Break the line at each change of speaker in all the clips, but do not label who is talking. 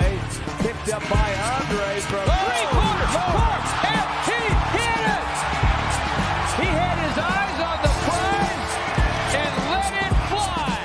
Andre, picked up by Andre from three-quarters court, and he hit it! He had his eyes on the prize and let it fly!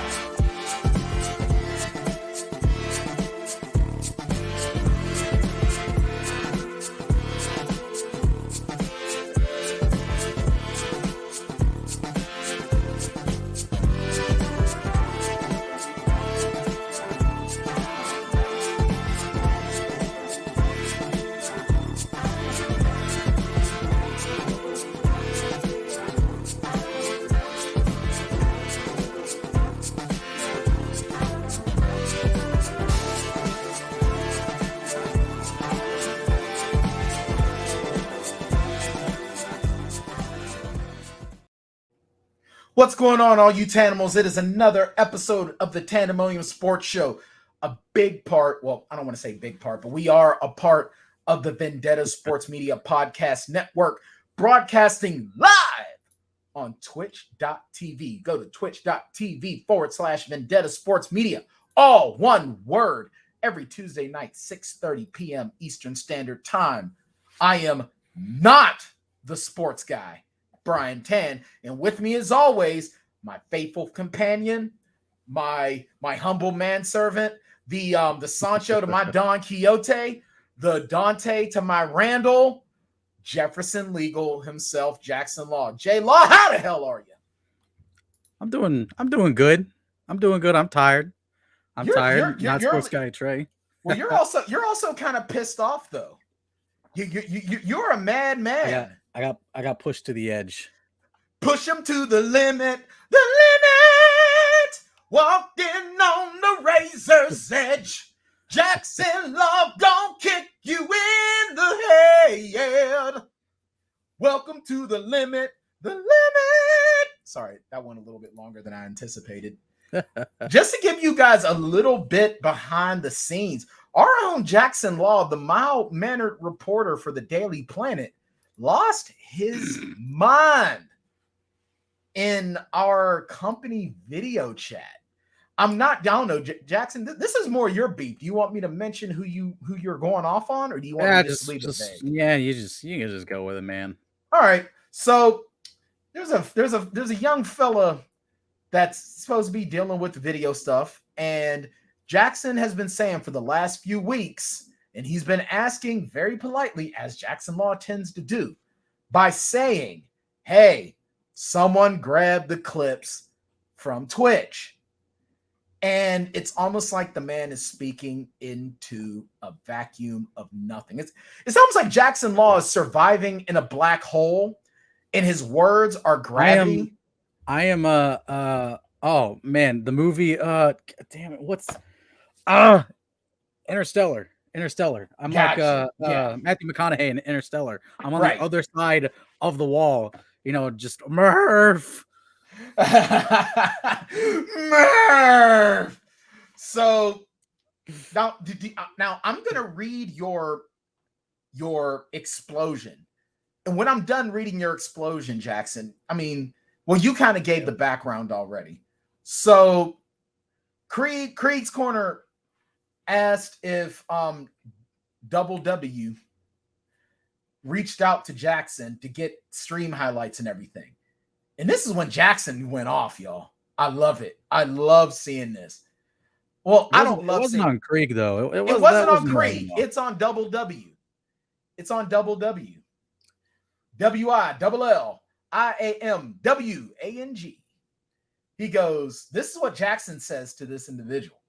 What's going on, all you Tanimals? It is another episode of the Tanndemonium Sports Show. A big part, well, I don't want to say big part, but we are a part of the Vendetta Sports Media Podcast Network, broadcasting live on twitch.tv. Go to twitch.tv/Vendetta Sports Media. All one word. Every Tuesday night, 6:30 p.m. Eastern Standard Time. I am not the sports guy, Brian Tan, and with me as always, my faithful companion, my humble manservant, the Sancho to my Don Quixote, the Dante to my Randall, Jefferson Legal himself, Jackson Law. J Law, how the hell are you?
I'm doing good. I'm tired. Not sports guy Trey.
Well, you're also kind of pissed off though. You're a mad man.
I got pushed to the edge.
Push him to the limit. Walked in on the razor's edge. Jackson Love gon' kick you in the head. Welcome to the limit. Sorry, that went a little bit longer than I anticipated. Just to give you guys a little bit behind the scenes, our own Jackson Law, the mild-mannered reporter for the Daily Planet, lost his mind in our company video chat. I don't know, Jackson. This is more your beef. Do you want me to mention who you're going off on, or do you want me to just leave it vague?
Yeah, you can just go with it, man.
All right. So there's a young fella that's supposed to be dealing with video stuff, and Jackson has been saying for the last few weeks, and he's been asking very politely, as Jackson Law tends to do, by saying, hey, someone grab the clips from Twitch. And it's almost like the man is speaking into a vacuum of nothing. It's almost like Jackson Law is surviving in a black hole, and his words are gravity.
Oh man, the movie, damn it, what's Interstellar. I'm
Gotcha.
like Matthew McConaughey in Interstellar. I'm on
Right.
the other side of the wall, just Murph.
Murph. So now I'm gonna read your explosion, and when I'm done reading your explosion, Jackson, you kind of gave the background already. So Krieg's Corner asked if Double W reached out to Jackson to get stream highlights and everything. And this is when Jackson went off, y'all. I love it. I love seeing this. Well, I don't love seeing it.
It wasn't on Krieg, though.
It wasn't on Krieg. It's on Double W. It's on Double W. WILLIAMWANG. He goes, this is what Jackson says to this individual.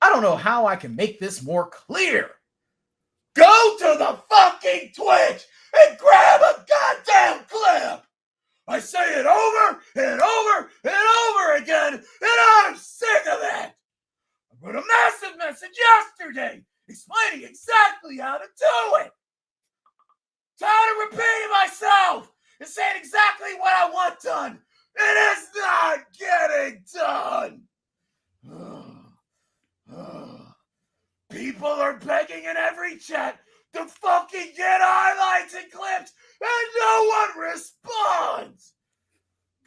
I don't know how I can make this more clear. Go to the fucking Twitch and grab a goddamn clip. I say it over and over and over again, and I'm sick of it. I wrote a massive message yesterday explaining exactly how to do it. Tired of repeating myself and saying exactly what I want done. It is not getting done. People are begging in every chat to fucking get highlights and clips, and no one responds.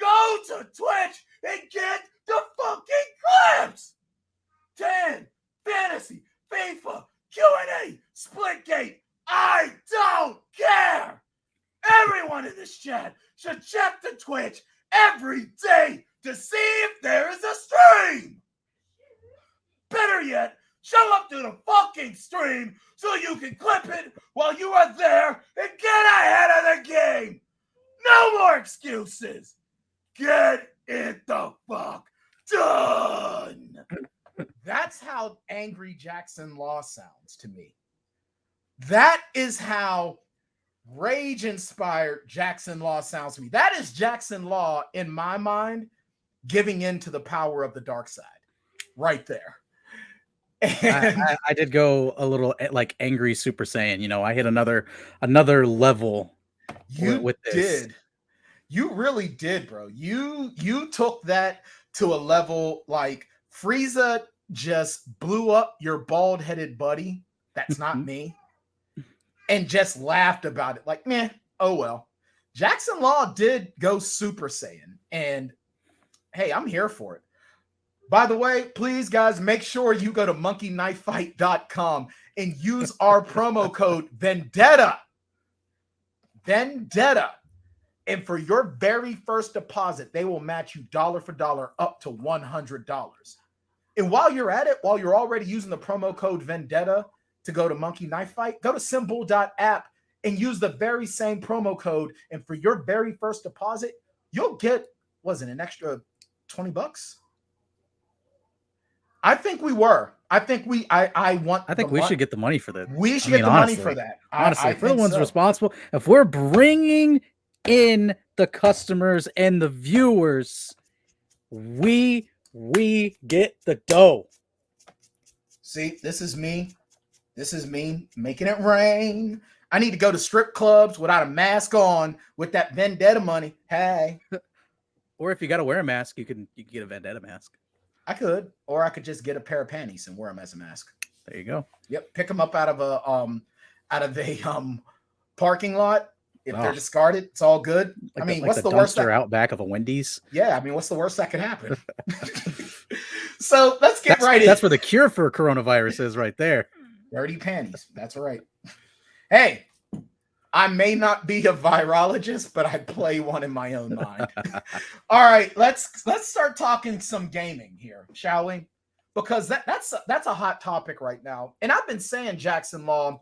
Go to Twitch and get the fucking clips. 10, Fantasy, FIFA, should check the Twitch every day to see if there is a stream. Better yet, show up to the fucking stream so you can clip it while you are there and get ahead of the game. No more excuses. Get it the fuck done. That's how angry Jackson Law sounds to me. That is how rage-inspired Jackson Law sounds to me. That is Jackson Law, in my mind, giving in to the power of the dark side. Right there.
I did go a little like angry Super Saiyan. You know, I hit another level with this.
Did. You really did, bro. You took that to a level like Frieza just blew up your bald-headed buddy. That's not me. And just laughed about it. Like, meh, oh well. Jackson Law did go Super Saiyan. And hey, I'm here for it. By the way, please, guys, make sure you go to monkeyknifefight.com and use our promo code Vendetta. Vendetta. And for your very first deposit, they will match you dollar for dollar up to $100. And while you're at it, while you're already using the promo code Vendetta to go to Monkey Knife Fight, go to symbol.app and use the very same promo code. And for your very first deposit, you'll get, an extra $20? I think we were. I think we
should get the money for that.
We should get the money for that.
Honestly, if we're the ones responsible, if we're bringing in the customers and the viewers, we get the dough.
See, this is me making it rain. I need to go to strip clubs without a mask on with that Vendetta money. Hey.
Or if you got to wear a mask, you can get a Vendetta mask.
I could, or I could just get a pair of panties and wear them as a mask.
There you go.
Yep, pick them up out of a parking lot. If they're discarded, it's all good.
Like
I mean,
what's
the worst
out back of a Wendy's?
Yeah, I mean, what's the worst that could happen? So let's get right in.
That's where the cure for coronavirus is, right there.
Dirty panties. That's right. Hey, I may not be a virologist, but I play one in my own mind. All right, let's start talking some gaming here, shall we? Because that's a hot topic right now. And I've been saying Jackson Law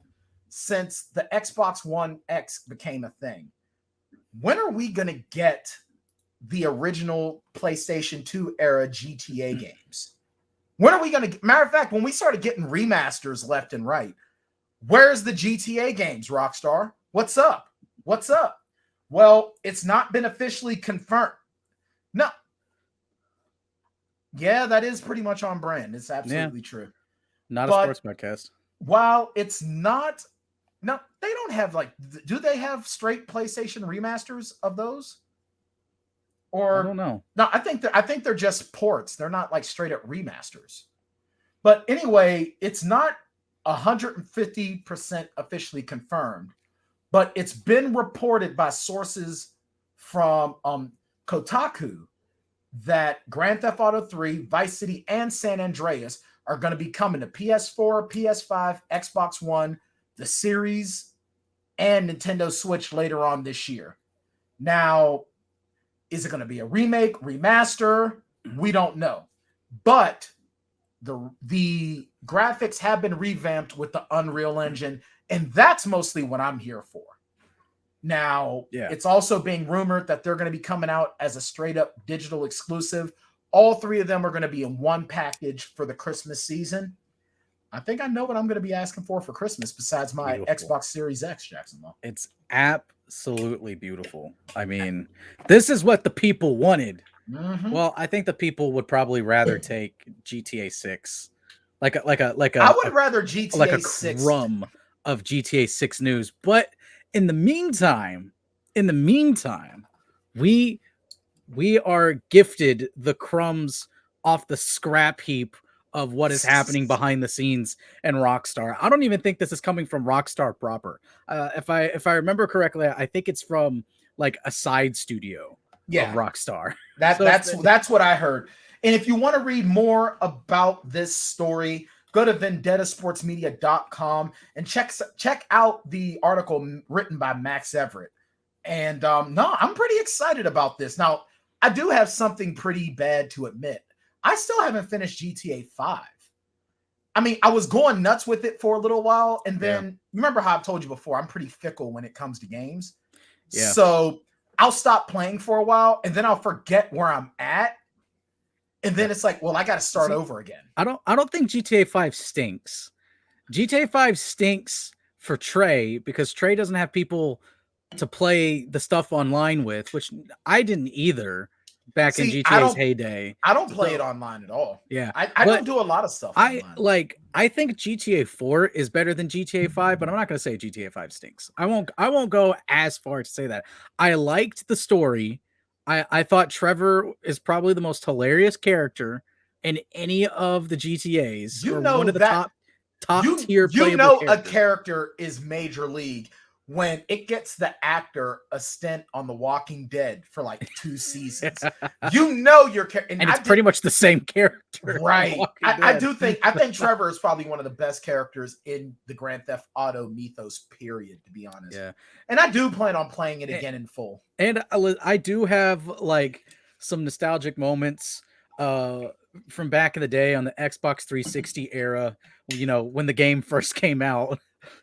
since the Xbox One X became a thing. When are we going to get the original PlayStation 2 era GTA games? When are we going to, matter of fact, when we started getting remasters left and right, where's the GTA games, Rockstar? What's up? What's up? Well, it's not been officially confirmed. No. Yeah, that is pretty much on brand. It's absolutely true.
Not a sports podcast.
While it's not, no, they don't have do they have straight PlayStation remasters of those? Or
I don't know.
No, I think they're just ports. They're not like straight up remasters. But anyway, it's not 150% officially confirmed. But it's been reported by sources from Kotaku that Grand Theft Auto 3, Vice City, and San Andreas are going to be coming to PS4, PS5, Xbox One, the Series, and Nintendo Switch later on this year. Now, is it going to be a remake, remaster? We don't know. But the graphics have been revamped with the Unreal Engine, and that's mostly what I'm here for. Now, It's also being rumored that they're going to be coming out as a straight-up digital exclusive. All three of them are going to be in one package for the Christmas season. I think I know what I'm going to be asking for Christmas besides my Xbox Series X, Jackson Law.
It's absolutely beautiful. I mean, this is what the people wanted.
Mm-hmm.
Well, I think the people would probably rather take GTA 6. I
would rather GTA
like a
6
crumb of GTA 6 news. But in the meantime, we are gifted the crumbs off the scrap heap of what is happening behind the scenes in Rockstar. I don't even think this is coming from Rockstar proper. If I remember correctly, I think it's from like a side studio of Rockstar.
That's what I heard. And if you want to read more about this story, go to vendettasportsmedia.com and check out the article written by Max Everett. And no, I'm pretty excited about this. Now, I do have something pretty bad to admit. I still haven't finished GTA 5. I mean, I was going nuts with it for a little while, and then remember how I've told you before, I'm pretty fickle when it comes to games. Yeah. So I'll stop playing for a while, and then I'll forget where I'm at. And then it's like, well, I got to start over again.
I don't think GTA 5 stinks. GTA 5 stinks for Trey because Trey doesn't have people to play the stuff online with, which I didn't either back in GTA's heyday.
I don't play it online at all.
Yeah.
I don't do a lot of stuff
online. I think GTA 4 is better than GTA 5, but I'm not going to say GTA 5 stinks. I won't go as far to say that. I liked the story. I thought Trevor is probably the most hilarious character in any of the GTAs.
You know, one of the top
tier.
You know, a character is major league when it gets the actor a stint on The Walking Dead for like 2 seasons. You know your character,
and it's pretty much the same character,
right? I think Trevor is probably one of the best characters in the Grand Theft Auto mythos. Period. To be honest,
yeah.
And I do plan on playing it again in full.
And I do have like some nostalgic moments from back in the day on the Xbox 360 era. You know, when the game first came out.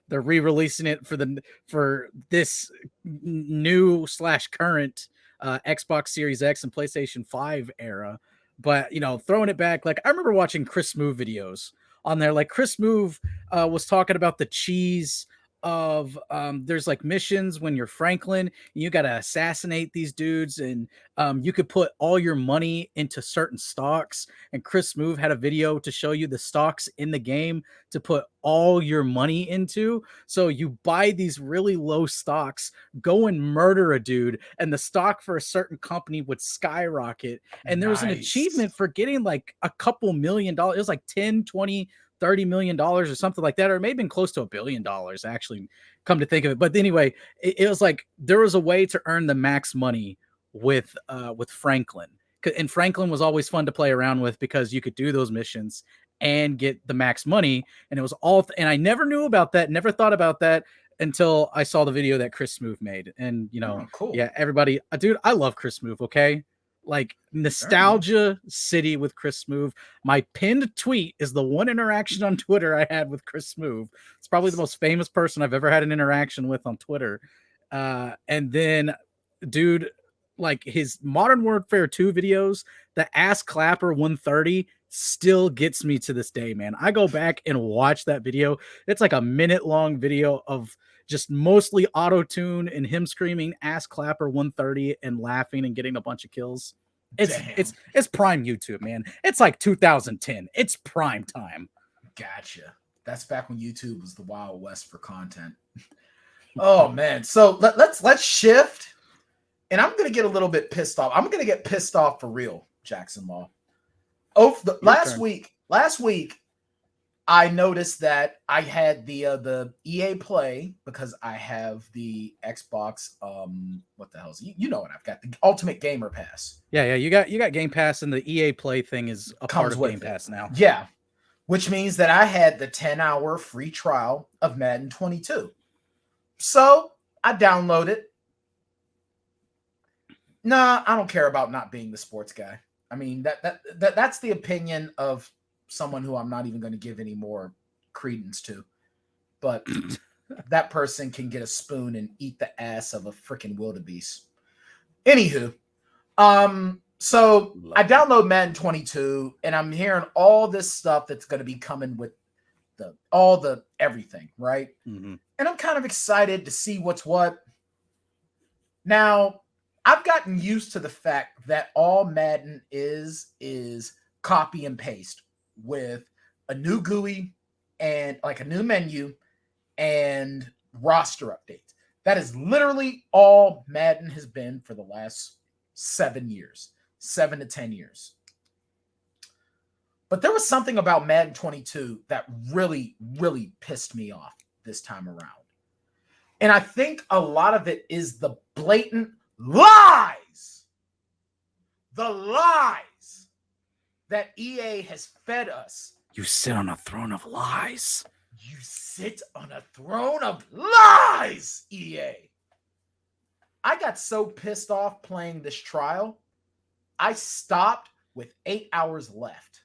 They're re-releasing it for this new / current Xbox Series X and PlayStation 5 era. But, you know, throwing it back, like I remember watching Chris Move videos on there. Like Chris Move was talking about the cheese of there's like missions when you're Franklin, you got to assassinate these dudes, and you could put all your money into certain stocks. And Chris Move had a video to show you the stocks in the game to put all your money into. So you buy these really low stocks, go and murder a dude, and the stock for a certain company would skyrocket. And there was an achievement for getting like a couple $1 million. It was like 10, 20, $30 million or something like that, or it may have been close to $1 billion, actually, come to think of it. But anyway, it was like there was a way to earn the max money with Franklin, and Franklin was always fun to play around with because you could do those missions and get the max money, and it was all. And I never knew about that, never thought about that until I saw the video that Chris Smoove made, and you know,
cool.
Yeah, everybody, dude, I love Chris Smoove. Okay. Like nostalgia city with Chris Smoove. My pinned tweet is the one interaction on Twitter I had with Chris Smoove. It's probably the most famous person I've ever had an interaction with on Twitter. And then, dude, like his Modern Warfare 2 videos, the Ass Clapper 130 still gets me to this day, man. I go back and watch that video. It's like a minute-long video of just mostly auto-tune and him screaming Ass Clapper 130 and laughing and getting a bunch of kills. It's prime YouTube, man. It's like 2010. It's prime time.
Gotcha. That's back when YouTube was the Wild West for content. Oh man. So let's shift. And I'm gonna get a little bit pissed off. I'm gonna get pissed off for real, Jackson Law. Last week, I noticed that I had the EA Play because I have the Xbox. What the hell is you know what I've got, the Ultimate Gamer Pass.
Yeah, you got Game Pass, and the EA Play thing is a part of Game Pass now.
Yeah, which means that I had the 10-hour free trial of Madden 22. So I downloaded. Nah, I don't care about not being the sports guy. I mean, that's the opinion of someone who I'm not even going to give any more credence to. But that person can get a spoon and eat the ass of a freaking wildebeest. Anywho, so I download Madden 22, and I'm hearing all this stuff that's going to be coming with all the everything, right?
Mm-hmm.
And I'm kind of excited to see what's what. Now, I've gotten used to the fact that all Madden is copy and paste with a new GUI and like a new menu and roster updates. That is literally all Madden has been for the last 7 to 10 years. But there was something about Madden 22 that really, really pissed me off this time around. And I think a lot of it is the blatant lies. The lies that EA has fed us.
You sit on a throne of lies.
You sit on a throne of lies, EA. I got so pissed off playing this trial, I stopped with 8 hours left.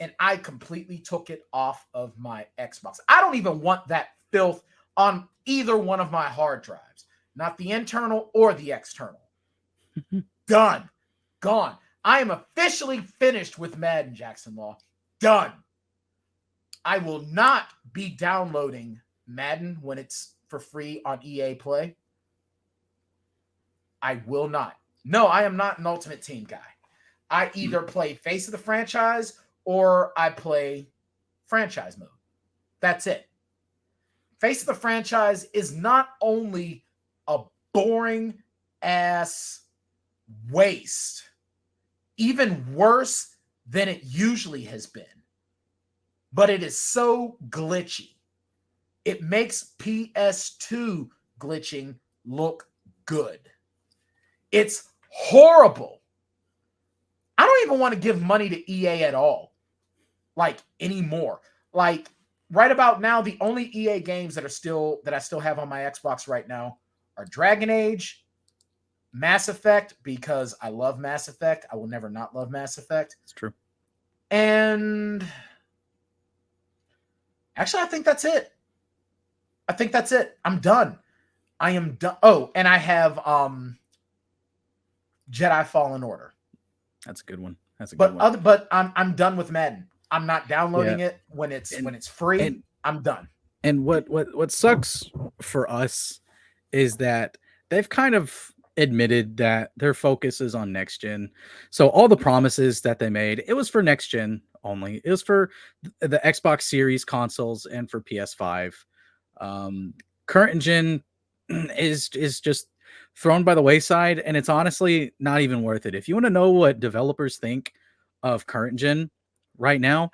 And I completely took it off of my Xbox. I don't even want that filth on either one of my hard drives, not the internal or the external. Done. Gone. I am officially finished with Madden, Jackson Law. Done. I will not be downloading Madden when it's for free on EA Play. I will not. No, I am not an Ultimate Team guy. I either play Face of the Franchise or I play Franchise Mode. That's it. Face of the Franchise is not only a boring ass waste, even worse than it usually has been, but it is so glitchy. It makes PS2 glitching look good. It's horrible. I don't even want to give money to EA at all, like anymore. Like right about now, the only EA games that I still have on my Xbox right now are Dragon Age, Mass Effect, because I love Mass Effect. I will never not love Mass Effect.
It's true.
And actually, I think that's it. I'm done. I am done. Oh, and I have Jedi Fallen Order.
That's a good one.
But I'm done with Madden. I'm not downloading it when it's free. I'm done.
And what sucks for us is that they've kind of admitted that their focus is on next gen. So all the promises that they made, it was for next gen only. It was for the Xbox Series consoles and for PS5. Current gen is just thrown by the wayside, and it's honestly not even worth it. If you want to know what developers think of current gen right now,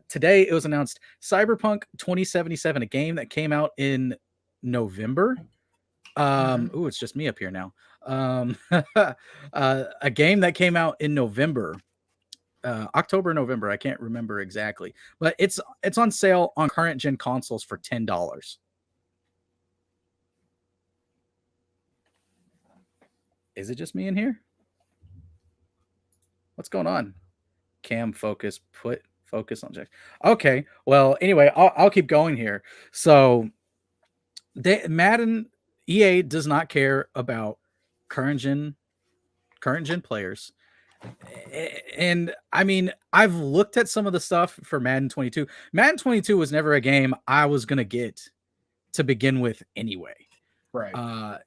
today it was announced Cyberpunk 2077, a game that came out in November. It's just me up here now. A game that came out in November, October, November. I can't remember exactly, but it's on sale on current gen consoles for $10. Is it just me in here? What's going on? Cam focus, put focus on Jack. Okay. Well, anyway, I'll keep going here. So Madden, EA does not care about current gen players. And I mean, I've looked at some of the stuff for Madden 22. Madden 22 was never a game I was going to get to begin with anyway.
Right.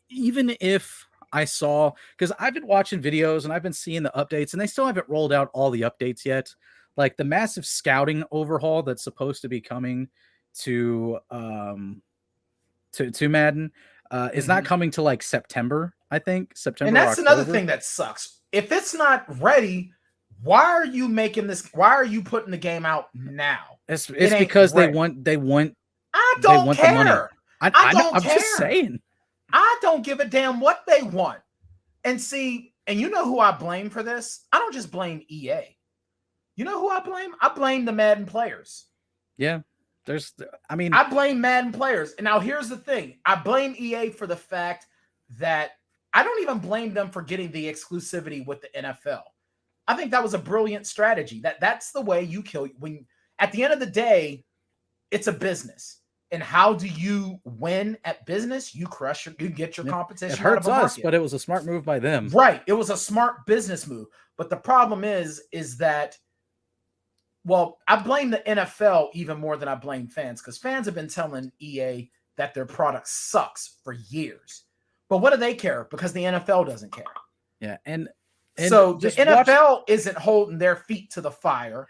Even if I saw, because I've been watching videos and I've been seeing the updates, and they still haven't rolled out all the updates yet. Like the massive scouting overhaul that's supposed to be coming to Madden is not coming to like September, I think. September.
And that's another thing that sucks. If it's not ready, why are you making this? Why are you putting the game out now?
It's because ready. they want.
I don't care.
The money. I don't care. I'm just saying.
I don't give a damn what they want. And see, and you know who I blame for this? I don't just blame EA. You know who I blame? I blame the Madden players.
Yeah.
I blame Madden players. And now here's the thing. I blame EA for the fact that I don't even blame them for getting the exclusivity with the NFL. I think that was a brilliant strategy. That's the way you kill when at the end of the day, it's a business. And how do you win at business? You get your competition.
It hurts
out of
us, but it was a smart move by them.
Right. It was a smart business move. But the problem is that, well, I blame the NFL even more than I blame fans, because fans have been telling EA that their product sucks for years. But what do they care? Because the NFL doesn't care.
Yeah. And
so the NFL isn't holding their feet to the fire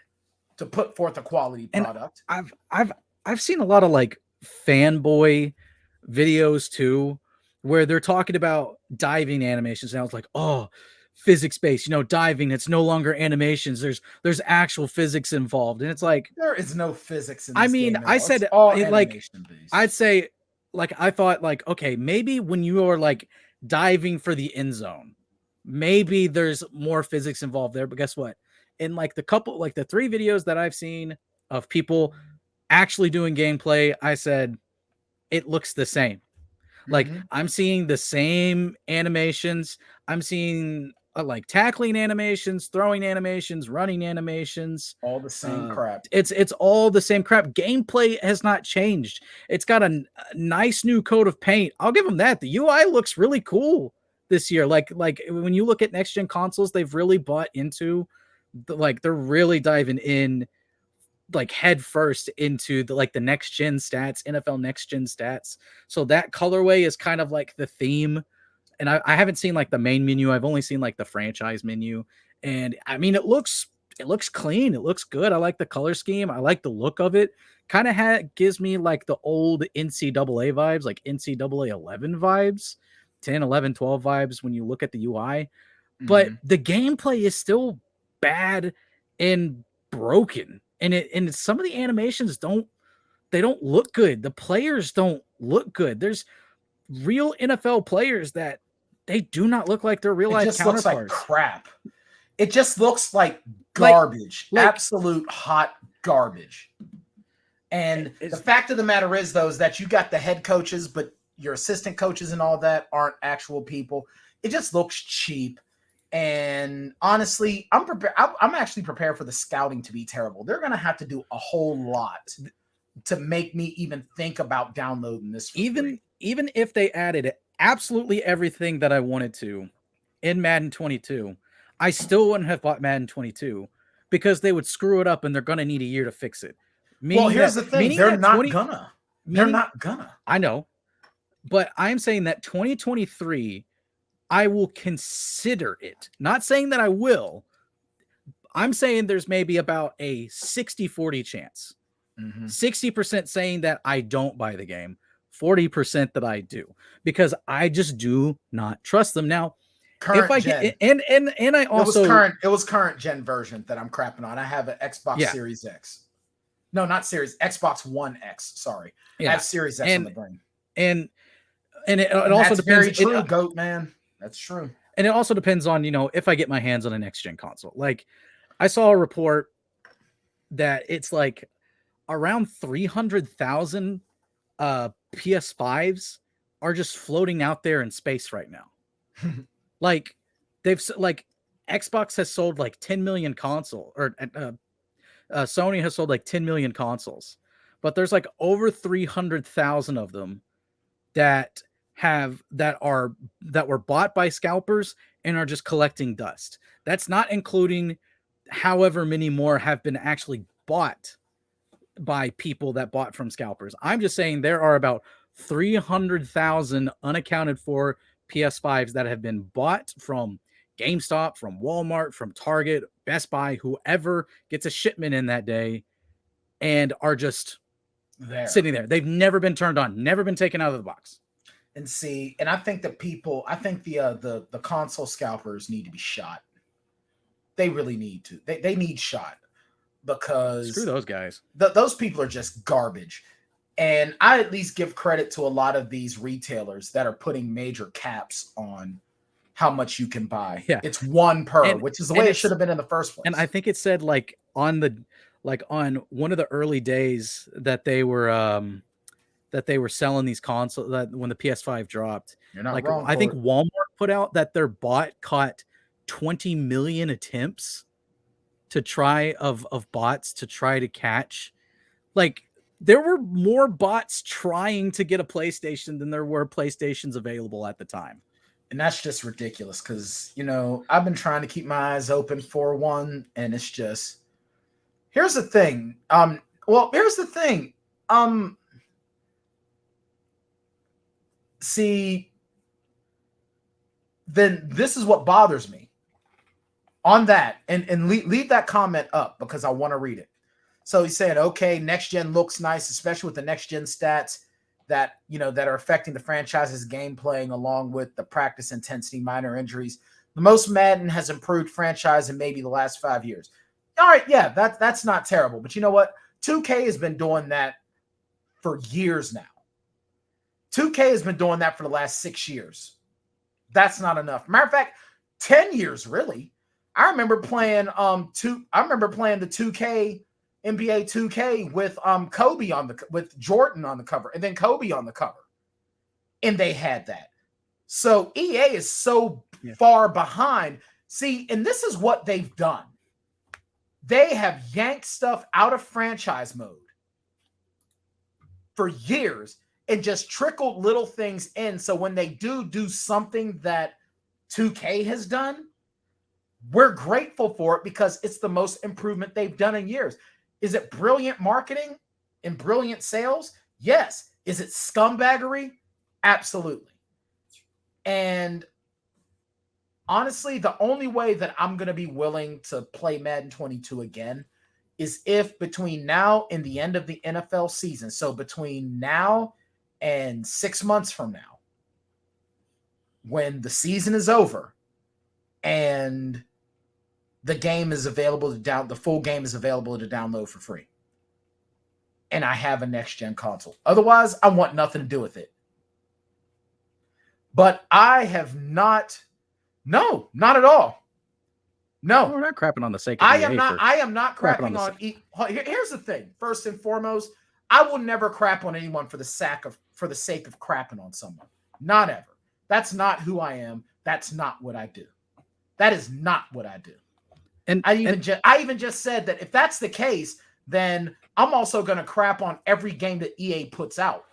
to put forth a quality product.
I've seen a lot of like fanboy videos too, where they're talking about diving animations. And I was like, oh, physics based, diving. It's no longer animations. There's actual physics involved. And it's like,
there is no physics in this
game
at
I
all.
said,
like,
I'd say, like, I thought like, okay, maybe when you are like diving for the end zone, maybe there's more physics involved there. But guess what? In like the 3 videos that I've seen of people actually doing gameplay, I said it looks the same. Like
Mhm.
I'm seeing the same animations. I'm seeing like tackling animations, throwing animations, running animations.
All the same crap.
It's all the same crap. Gameplay has not changed. It's got a nice new coat of paint. I'll give them that. The UI looks really cool this year. Like when you look at next gen consoles, they've really bought into they're really diving in like head first into the next gen stats, NFL next gen stats. So that colorway is kind of like the theme. And I haven't seen like the main menu. I've only seen like the franchise menu. And I mean, it looks clean. It looks good. I like the color scheme. I like the look of it. Kind of gives me like the old NCAA vibes, like NCAA 11 vibes, 10, 11, 12 vibes when you look at the UI. But
Mhm.
the gameplay is still bad and broken. And some of the animations don't look good. The players don't look good. There's real NFL players that they do not look like their real
It
life
just looks like
counterparts.
crap. It just looks like garbage.
like-
Absolute hot garbage. And
It's-
the fact of the matter is, though, is that you got the head coaches, but your assistant coaches and all that aren't actual people. It just looks cheap. And honestly, I'm prepared. I'm actually prepared for the scouting to be terrible. They're going to have to do a whole lot to make me even think about downloading this.
Even if they added absolutely everything that I wanted to in Madden 22, I still wouldn't have bought Madden 22 because they would screw it up and they're going to need a year to fix it.
Well, here's the thing. They're not gonna. They're not gonna.
I know. But I'm saying that 2023, I will consider it. Not saying that I will. I'm saying there's maybe about a 60-40 chance. 60% saying that I don't buy the game, 40% that I do, because I just do not trust them. Now,
Current
if I
gen.
get and I also
it was current gen version that I'm crapping on. I have an Xbox Series X. No, not Series, Xbox One X. Sorry. I have Series X on the brain.
And it also depends.
Very true, Goat Man. That's true.
And it also depends on, if I get my hands on a next gen console. Like I saw a report that it's like around 300,000 PS5s are just floating out there in space right now. Like Xbox has sold like 10 million console, or Sony has sold like 10 million consoles, but there's like over 300,000 of them that were bought by scalpers and are just collecting dust. That's not including however many more have been actually bought by people that bought from scalpers. I'm just saying there are about 300,000 unaccounted for PS5s that have been bought from GameStop, from Walmart, from Target, Best Buy, whoever gets a shipment in that day, and are just sitting there. They've never been turned on, never been taken out of the box.
And see, and I think the console scalpers need to be shot. They really need to. They need shot, because
screw those guys.
Those people are just garbage. And I at least give credit to a lot of these retailers that are putting major caps on how much you can buy.
Yeah.
It's one per, which is the way it should have been in the first place.
And I think it said on one of the early days that they were selling these consoles, that when the PS5 dropped,
you're not wrong.
I think Walmart put out that their bot caught 20 million attempts of bots to try to catch. Like, there were more bots trying to get a PlayStation than there were PlayStations available at the time.
And that's just ridiculous, because, I've been trying to keep my eyes open for one, and it's just, here's the thing. See, then this is what bothers me on that, and leave that comment up because I want to read it. So he's saying, okay, next gen looks nice, especially with the next gen stats that are affecting the franchise's gameplay, along with the practice intensity, minor injuries. The most Madden has improved franchise in maybe the last 5 years. All right, yeah, that's not terrible. But you know what? 2K has been doing that for years now. 2K has been doing that for the last 6 years. That's not enough. Matter of fact, 10 years, really. I remember playing the 2K NBA 2K with Kobe with Jordan on the cover, and then Kobe on the cover. and they had that. So EA is so
Yeah.
far behind. See, and this is what they've done. They have yanked stuff out of franchise mode for years and just trickled little things in. So when they do something that 2K has done, we're grateful for it because it's the most improvement they've done in years. Is it brilliant marketing and brilliant sales? Yes. Is it scumbaggery? Absolutely. And honestly, the only way that I'm going to be willing to play Madden 22 again is if between now and the end of the NFL season, so between now and 6 months from now, when the season is over and the game is available to the full game is available to download for free, and I have a next-gen console. Otherwise, I want nothing to do with it. But I have not. No, not at all. No,
we're not crapping on the sake of
I
EA
am not. I am not crapping on. Here's the thing. First and foremost, I will never crap on anyone for the sake of crapping on someone. Not ever. That's not who I am. That's not what I do. That is not what I do. And I even just said that if that's the case, then I'm also going to crap on every game that EA puts out.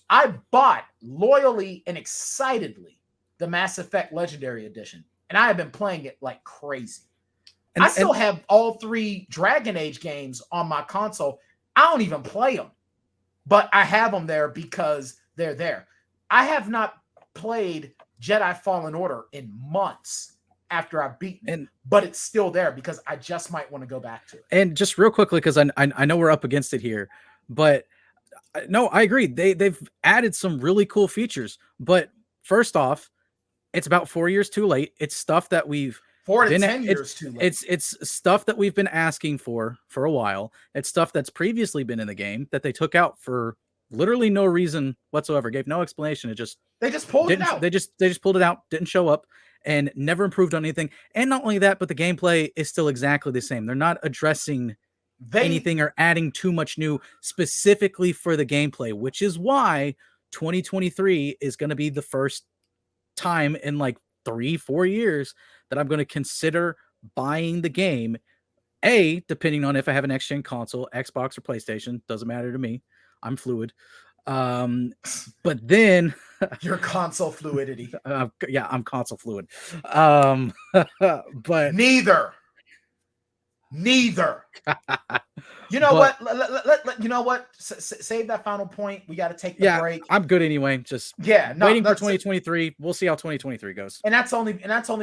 I bought loyally and excitedly the Mass Effect Legendary Edition, and I have been playing it like crazy. I still have all 3 Dragon Age games on my console. I don't even play them, but I have them there because they're there. I have not played Jedi Fallen Order in months after I've beaten it, but it's still there because I just might want to go back to it.
And just real quickly, because I know we're up against it here, but no, I agree. They've added some really cool features, but first off, it's about 4 years too late. It's stuff that we've
4 to 10 years too late.
It's stuff that we've been asking for a while. It's stuff that's previously been in the game that they took out for literally no reason whatsoever. Gave no explanation.
They just pulled it out.
They just pulled it out. Didn't show up and never improved on anything. And not only that, but the gameplay is still exactly the same. They're not addressing anything or adding too much new specifically for the gameplay, which is why 2023 is going to be the first time in like 3-4 years that I'm going to consider buying the game. Depending on if I have an next-gen console, Xbox or PlayStation, doesn't matter to me. I'm fluid. But then
your console fluidity.
Yeah, I'm console fluid. But
neither. You know what? You know what? Save that final point. We got to take the break.
I'm good anyway. Just waiting for 2023. We'll see how 2023 goes.
And that's only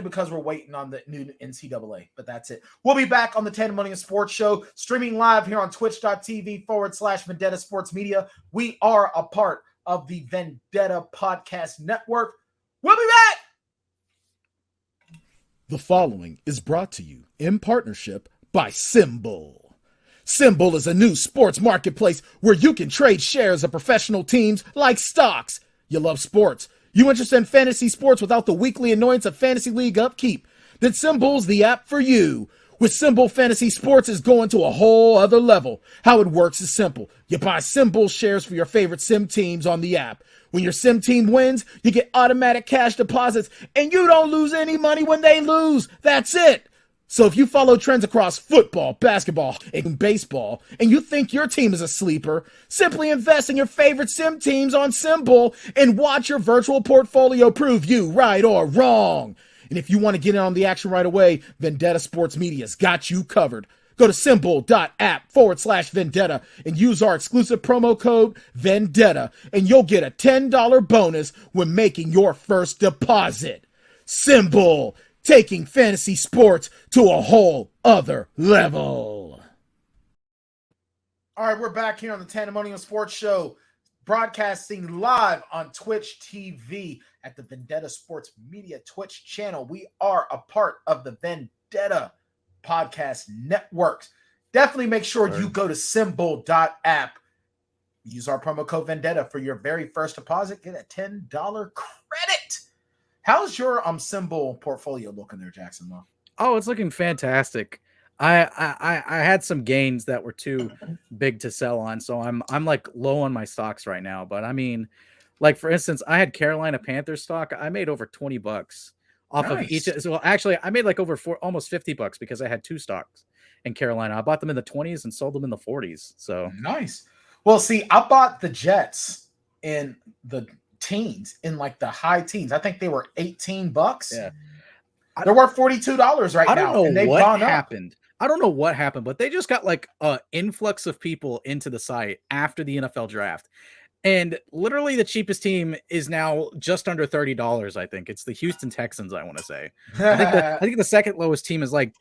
because we're waiting on the new NCAA. But that's it. We'll be back on the Tanndemonium Sports Show, streaming live here on twitch.tv/Vendetta Sports Media. We are a part of the Vendetta Podcast Network. We'll be back.
The following is brought to you in partnership by Symbol. Symbol is a new sports marketplace where you can trade shares of professional teams like stocks. You love sports. You interested in fantasy sports without the weekly annoyance of fantasy league upkeep? Then Symbol's the app for you. With Symbol, fantasy sports is going to a whole other level. How it works is simple. You buy Symbol shares for your favorite sim teams on the app. When your sim team wins, you get automatic cash deposits, and you don't lose any money when they lose. That's it. So if you follow trends across football, basketball, and baseball, and you think your team is a sleeper, simply invest in your favorite sim teams on Symbol and watch your virtual portfolio prove you right or wrong. And if you want to get in on the action right away, Vendetta Sports Media's got you covered. Go to symbol.app/Vendetta and use our exclusive promo code Vendetta, and you'll get a $10 bonus when making your first deposit. Symbol, taking fantasy sports to a whole other level.
All right, we're back here on the Tanndemonium Sports Show, broadcasting live on Twitch TV at the Vendetta Sports Media Twitch channel. We are a part of the Vendetta Podcast Networks. Definitely make sure you go to symbol.app. Use our promo code Vendetta for your very first deposit. Get a $10 credit. How's your Symbol portfolio looking there, Jackson?
Oh, it's looking fantastic. I had some gains that were too big to sell on, so I'm like low on my stocks right now. But I mean, Like for instance, I had Carolina Panthers stock. I made over $20 off of each.
Nice.
Well, actually, I made like over almost $50 because I had 2 stocks in Carolina. I bought them in the 20s and sold them in the 40s. So
Nice. Well, see, I bought the Jets in the teens, in like the high teens. I think they were $18.
Yeah.
They're worth $42 right now.
I don't know
and they've
what
gone up.
happened. I don't know what happened, but they just got like an influx of people into the site after the NFL draft. And literally the cheapest team is now just under $30, I think. It's the Houston Texans, I want to say. I think the second lowest team is like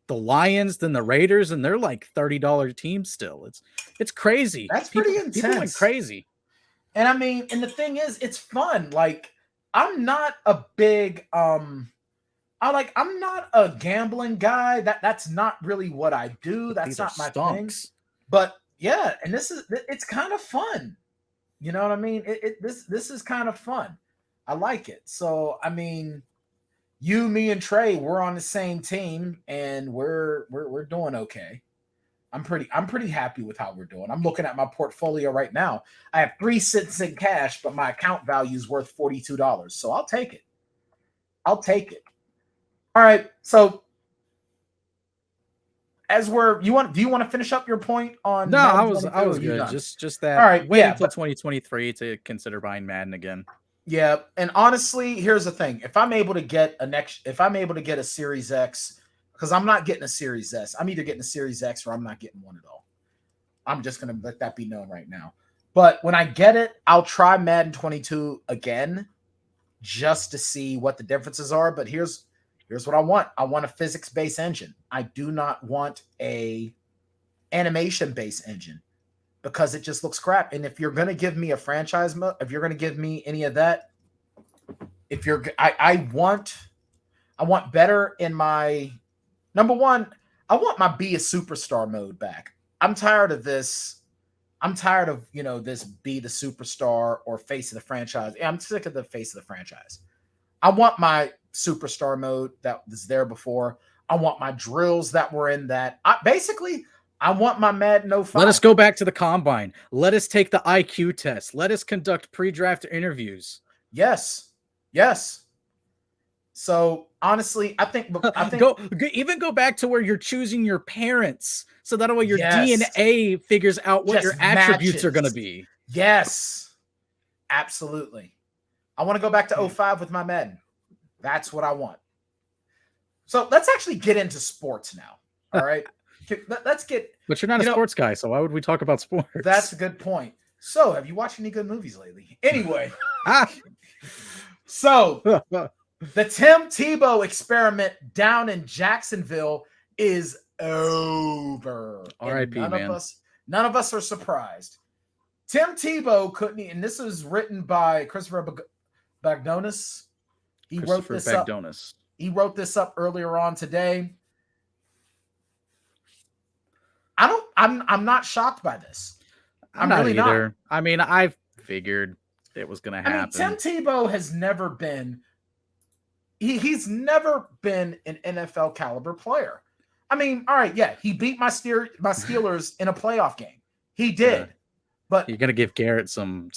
the Lions, then the Raiders, and they're like $30 teams still. It's crazy.
That's
People,
pretty intense.
People went crazy.
And I mean, and the thing is, it's fun. Like, I'm not a big I'm not a gambling guy. That's not really what I do. That's not my thing. But yeah, and it's kind of fun. You know what I mean? This is kind of fun. I like it. So I mean, you, me, and Trey, we're on the same team, and we're doing okay. I'm pretty happy with how we're doing. I'm looking at my portfolio right now. I have 3 cents in cash, but my account value is worth $42. So I'll take it. All right. So do you want to finish up your point on?
No,
Madden
I was
22?
good. Just that.
All right.
Wait
Yeah,
until 2023 to consider buying Madden again.
Yeah, and honestly, here's the thing: if I'm able to get a Series X, because I'm not getting a Series S, I'm either getting a Series X or I'm not getting one at all. I'm just gonna let that be known right now. But when I get it, I'll try Madden 22 again, just to see what the differences are. But here's what I want: I want a physics-based engine. I do not want a animation-based engine, because it just looks crap. And if you're going to give me a franchise mode, if you're going to give me any of that, I want better in my number one. I want my be a superstar mode back. I'm tired of this. I'm tired of, this be the superstar or face of the franchise. I'm sick of the face of the franchise. I want my superstar mode that was there before. I want my drills that were in that. I want my Madden 05.
Let us go back to the combine. Let us take the IQ test. Let us conduct pre-draft interviews.
Yes. So honestly, I think
go back to where you're choosing your parents, so that way your DNA figures out what your attributes are going to be.
Yes, absolutely. I want to go back to 05 with my Madden. That's what I want. So let's actually get into sports now. All right. Let's get.
But you're not a sports guy, so why would we talk about sports?
That's a good point. So, have you watched any good movies lately? Anyway, so the Tim Tebow experiment down in Jacksonville is over.
R.I.P. man.
None of us are surprised. Tim Tebow couldn't, and this was written by Christopher Bagdonis. He wrote this up earlier on today. I'm not shocked by this.
I'm not really either. Not. I mean, I figured it was going to happen.
Tim Tebow has never been. He's never been an NFL caliber player. I mean, all right, yeah, he beat my Steelers in a playoff game. He did, yeah. But
you're gonna give Garrett some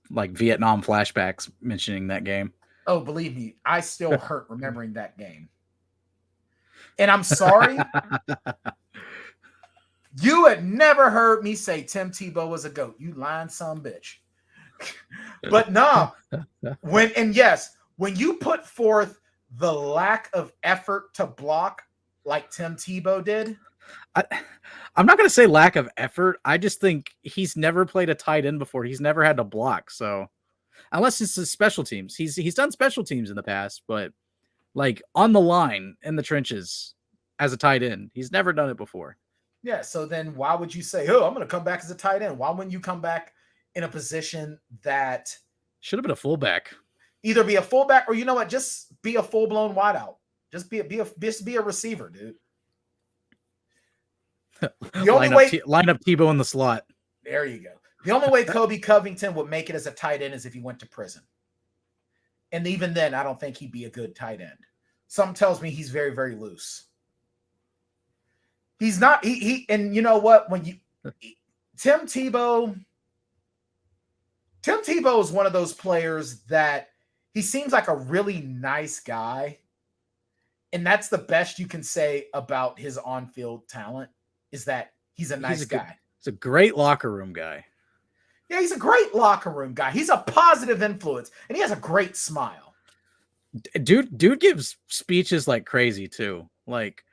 like Vietnam flashbacks mentioning that game.
Oh, believe me, I still hurt remembering that game. And I'm sorry. You had never heard me say Tim Tebow was a GOAT. You lying son of a bitch. But no, when you put forth the lack of effort to block like Tim Tebow did.
I'm not going to say lack of effort. I just think he's never played a tight end before. He's never had to block. So unless it's his special teams, he's done special teams in the past, but like on the line in the trenches as a tight end, he's never done it before.
Yeah. So then why would you say, oh, I'm going to come back as a tight end? Why wouldn't you come back in a position that
should have been a fullback?
Either be a fullback or, you know what, just be a full-blown wideout. Just be a receiver, dude.
Line up Tebow in the slot.
There you go. The only way Kobe Covington would make it as a tight end is if he went to prison. And even then, I don't think he'd be a good tight end. Something tells me he's very, very loose. He's not. And you know what? Tim Tebow Tim Tebow is one of those players that he seems like a really nice guy. And that's the best you can say about his on-field talent is that he's a nice guy.
He's a great locker room guy.
Yeah, he's a great locker room guy. He's a positive influence, and he has a great smile.
Dude gives speeches like crazy too. Like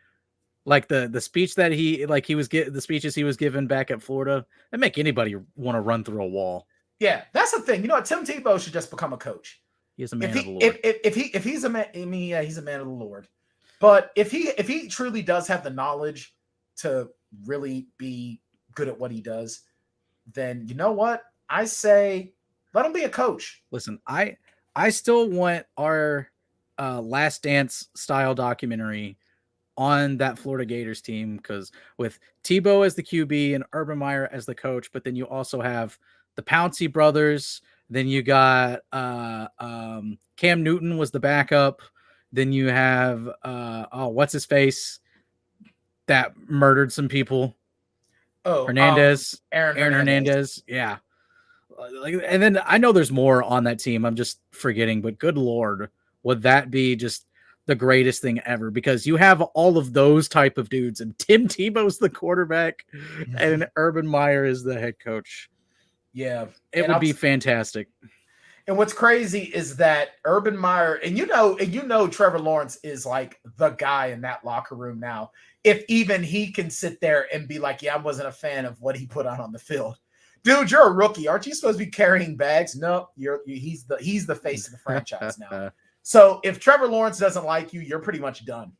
the speech that the speeches he was given back at Florida, that make anybody want to run through a wall.
Yeah, that's the thing. You know what? Tim Tebow should just become a coach.
He is a man of the Lord.
If he's a man, I mean, yeah, he's a man of the Lord. But if he truly does have the knowledge to really be good at what he does, then you know what? I say let him be a coach.
Listen, I still want our Last Dance style documentary on that Florida Gators team, because with Tebow as the QB and Urban Meyer as the coach, but then you also have the Pouncey brothers. Then you got Cam Newton was the backup. Then you have what's his face that murdered some people?
Oh,
Hernandez,
Aaron
Hernandez. Yeah. And then I know there's more on that team. I'm just forgetting, but good Lord, would that be just the greatest thing ever? Because you have all of those type of dudes, and Tim Tebow's the quarterback, and Urban Meyer is the head coach.
Yeah,
it would be fantastic.
And what's crazy is that Urban Meyer, and you know, Trevor Lawrence is like the guy in that locker room now. If even he can sit there and be like, "Yeah, I wasn't a fan of what he put on the field." Dude, you're a rookie. Aren't you supposed to be carrying bags? No, he's the face of the franchise now. So if Trevor Lawrence doesn't like you, you're pretty much done.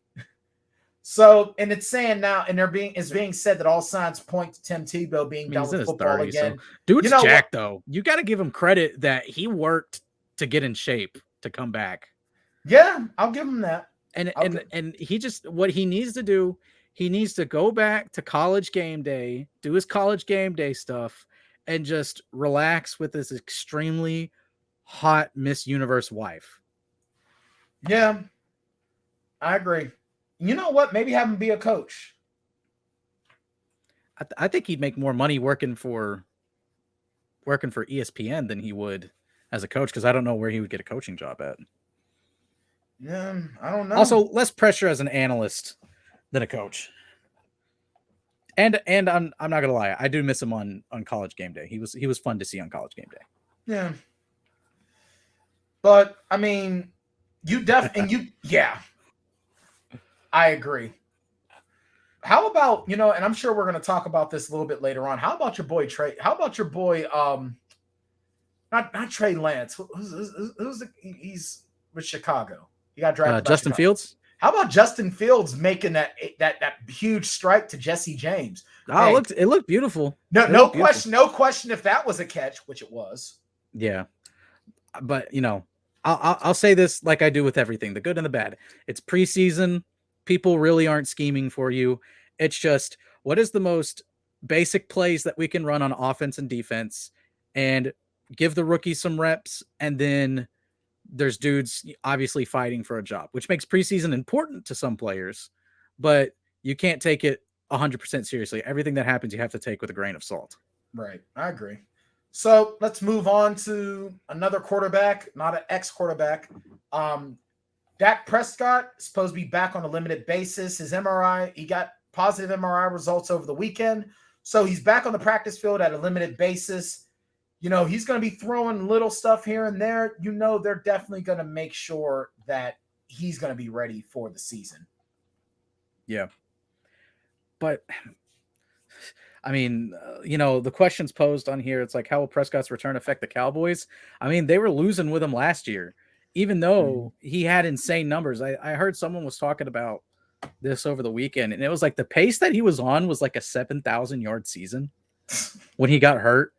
So, and it's saying now, and it's being said that all signs point to Tim Tebow being done with football again.
So dude's jacked though. You got to give him credit that he worked to get in shape to come back.
Yeah, I'll give him that.
And he just, what he needs to do, he needs to go back to college game day, do his college game day stuff, and just relax with this extremely hot Miss Universe wife.
Yeah, I agree. You know what? Maybe have him be a coach.
I think he'd make more money working for ESPN than he would as a coach, because I don't know where he would get a coaching job at.
Yeah, I don't know.
Also, less pressure as an analyst than a coach. And I'm not gonna lie, I do miss him on college game day. He was fun to see on college game day.
Yeah. But I mean, yeah. I agree. How about, and I'm sure we're going to talk about this a little bit later on. How about your boy Trey? How about your boy not Trey Lance? He's with Chicago. He got drafted.
Justin Fields?
How about Justin Fields making that huge strike to Jesse James?
Oh, hey, it looked beautiful.
No question if that was a catch, which it was.
Yeah. But, I'll say this like I do with everything, the good and the bad. It's preseason. People really aren't scheming for you. It's just, what is the most basic plays that we can run on offense and defense, and give the rookies some reps. And then there's dudes obviously fighting for a job, which makes preseason important to some players, but you can't take it 100% seriously. Everything that happens, you have to take with a grain of salt.
Right. I agree. So let's move on to another quarterback, not an ex-quarterback. Dak Prescott is supposed to be back on a limited basis. His MRI, he got positive MRI results over the weekend. So he's back on the practice field at a limited basis. He's going to be throwing little stuff here and there. They're definitely going to make sure that he's going to be ready for the season.
Yeah. But I mean, the questions posed on here, it's like, how will Prescott's return affect the Cowboys? I mean, they were losing with him last year, even though he had insane numbers. I heard someone was talking about this over the weekend, and it was like the pace that he was on was like a 7,000 yard season when he got hurt.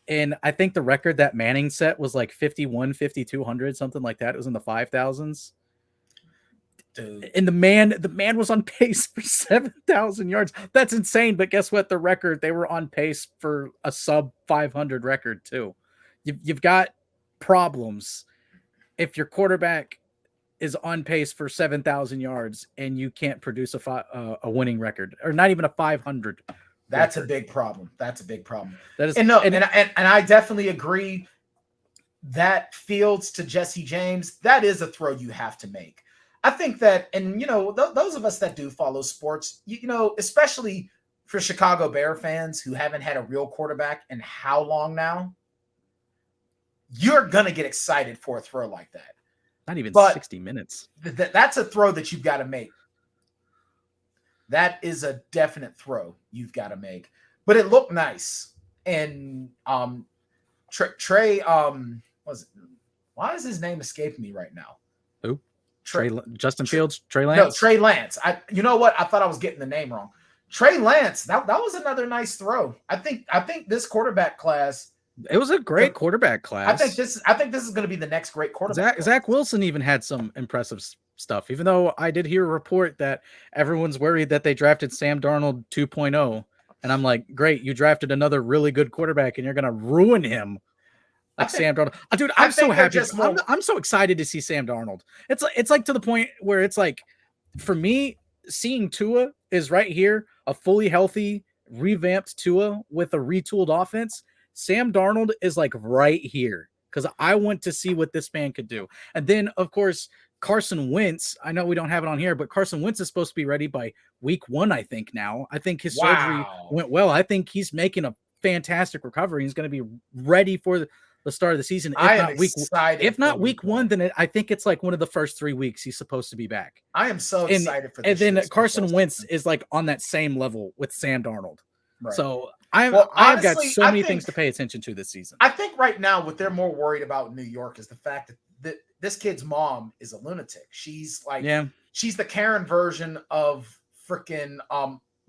And I think the record that Manning set was like 5,200, something like that. It was in the 5,000s. And the man was on pace for 7,000 yards. That's insane. But guess what? The record, they were on pace for a sub 500 record too. You've got problems if your quarterback is on pace for 7,000 yards and you can't produce a winning record, or not even a 500.
That's record. A big problem. That's a big problem.
That is,
and I definitely agree. that Fields to Jesse James, that is a throw you have to make. I think that, and those of us that do follow sports, especially for Chicago Bear fans who haven't had a real quarterback in how long now, you're going to get excited for a throw like that.
Not even 60 minutes.
That's a throw that you've got to make. That is a definite throw you've got to make. But it looked nice. And Trey, why is his name escaping me right now?
Who? Justin Fields? Trey Lance?
No, Trey Lance. You know what? I thought I was getting the name wrong. Trey Lance, that was another nice throw. I think this quarterback class.
It was a great quarterback class.
I think this is going to be the next great quarterback.
Zach Wilson even had some impressive stuff, even though I did hear a report that everyone's worried that they drafted Sam Darnold 2.0. And I'm like, great, you drafted another really good quarterback and you're going to ruin him. Like Sam Darnold. Dude, I'm so happy. I'm so excited to see Sam Darnold. It's like to the point where it's like, for me, seeing Tua is right here, a fully healthy, revamped Tua with a retooled offense. Sam Darnold is like right here because I want to see what this man could do. And then, of course, Carson Wentz. I know we don't have it on here, but Carson Wentz is supposed to be ready by week 1, I think now. I think his surgery went well. I think he's making a fantastic recovery. He's going to be ready for the start of the season. If not week 1, then I think it's like one of the first 3 weeks he's supposed to be back.
I am so excited for this.
And then Carson Wentz is like on that same level with Sam Darnold. Right. So I've got so many things to pay attention to this season.
I think right now what they're more worried about in New York is the fact that this kid's mom is a lunatic. She's like, she's the Karen version of freaking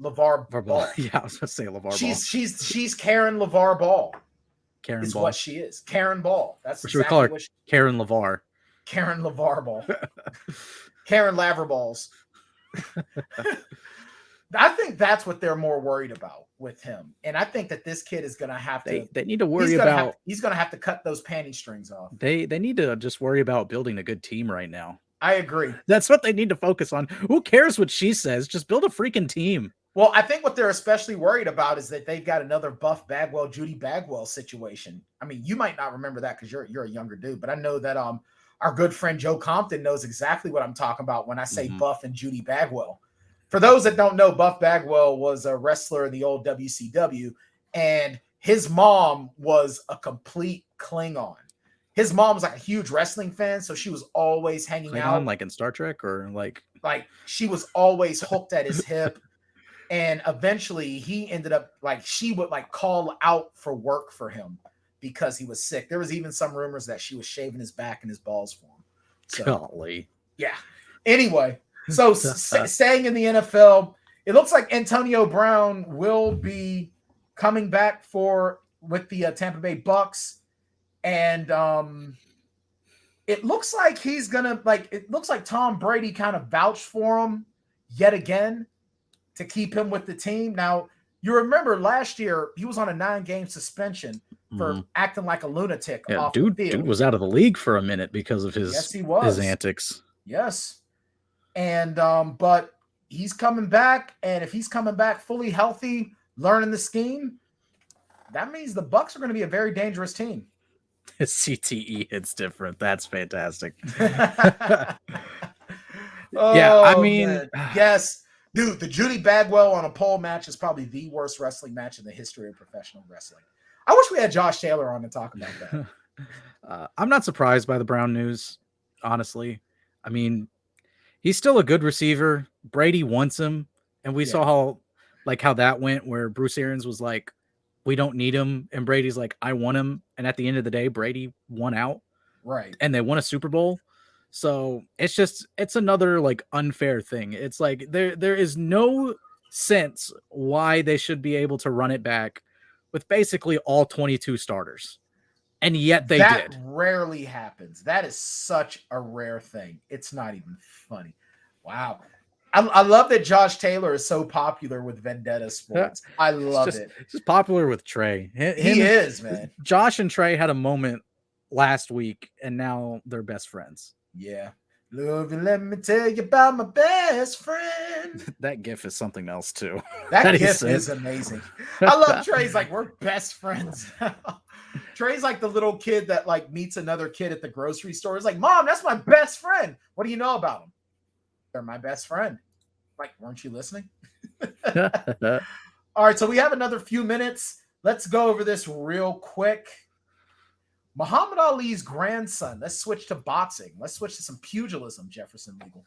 LeVar Ball.
Yeah, I was going to say LeVar Ball.
She's Karen LeVar Ball.
Karen
is
Ball.
What she is. Karen Ball. That's
what should we call her? Karen LeVar.
Karen LeVar Ball. Karen Laverballs. I think that's what they're more worried about with him. And I think that this kid is going to have to.
They need to worry about.
He's going to have to cut those panty strings off.
They need to just worry about building a good team right now.
I agree.
That's what they need to focus on. Who cares what she says? Just build a freaking team.
Well, I think what they're especially worried about is that they've got another Buff Bagwell, Judy Bagwell situation. I mean, you might not remember that because you're a younger dude, but I know that our good friend Joe Compton knows exactly what I'm talking about when I say Buff and Judy Bagwell. For those that don't know, Buff Bagwell was a wrestler in the old WCW, and his mom was a complete Klingon. His mom was like a huge wrestling fan, so she was always hanging out.
Like in Star Trek, or like
she was always hooked at his hip. And eventually he ended up she would call out for work for him because he was sick. There was even some rumors that she was shaving his back and his balls for him. So,
golly.
Yeah. Anyway, so staying in the NFL, it looks like Antonio Brown will be coming back with the Tampa Bay Bucks. And it looks like he's gonna it looks like Tom Brady kind of vouched for him yet again to keep him with the team. Now, you remember last year he was on a 9-game suspension for acting like a lunatic off the field.
Dude was out of the league for a minute because of his antics.
Yes. And but he's coming back, and if he's coming back fully healthy, learning the scheme, that means the Bucks are going to be a very dangerous team.
CTE hits different. That's fantastic.
I mean, man. Yes. Dude, the Judy Bagwell on a pole match is probably the worst wrestling match in the history of professional wrestling. I wish we had Josh Taylor on to talk about that.
I'm not surprised by the Brown news, honestly. I mean, he's still a good receiver. Brady wants him, and we saw how that went, where Bruce Arians was like, we don't need him, and Brady's like, I want him. And at the end of the day, Brady won out.
Right.
And they won a Super Bowl. So it's another unfair thing. It's like there is no sense why they should be able to run it back with basically all 22 starters. And yet they did.
That rarely happens. That is such a rare thing. It's not even funny. Wow. I love that Josh Taylor is so popular with Vendetta Sports. I love it.
He's just popular with Trey.
He is, man.
Josh and Trey had a moment last week, and now they're best friends.
Yeah. Love you, let me tell you about my best friend.
That gif is something else too.
That gif is amazing. I love Trey's we're best friends. Trey's like the little kid that like meets another kid at the grocery store. He's like, Mom, that's my best friend. What do you know about them? They're my best friend. Like, weren't you listening? All right, so we have another few minutes. Let's go over this real quick. Muhammad Ali's grandson. Let's switch to boxing. Let's switch to some pugilism, Jefferson Legal.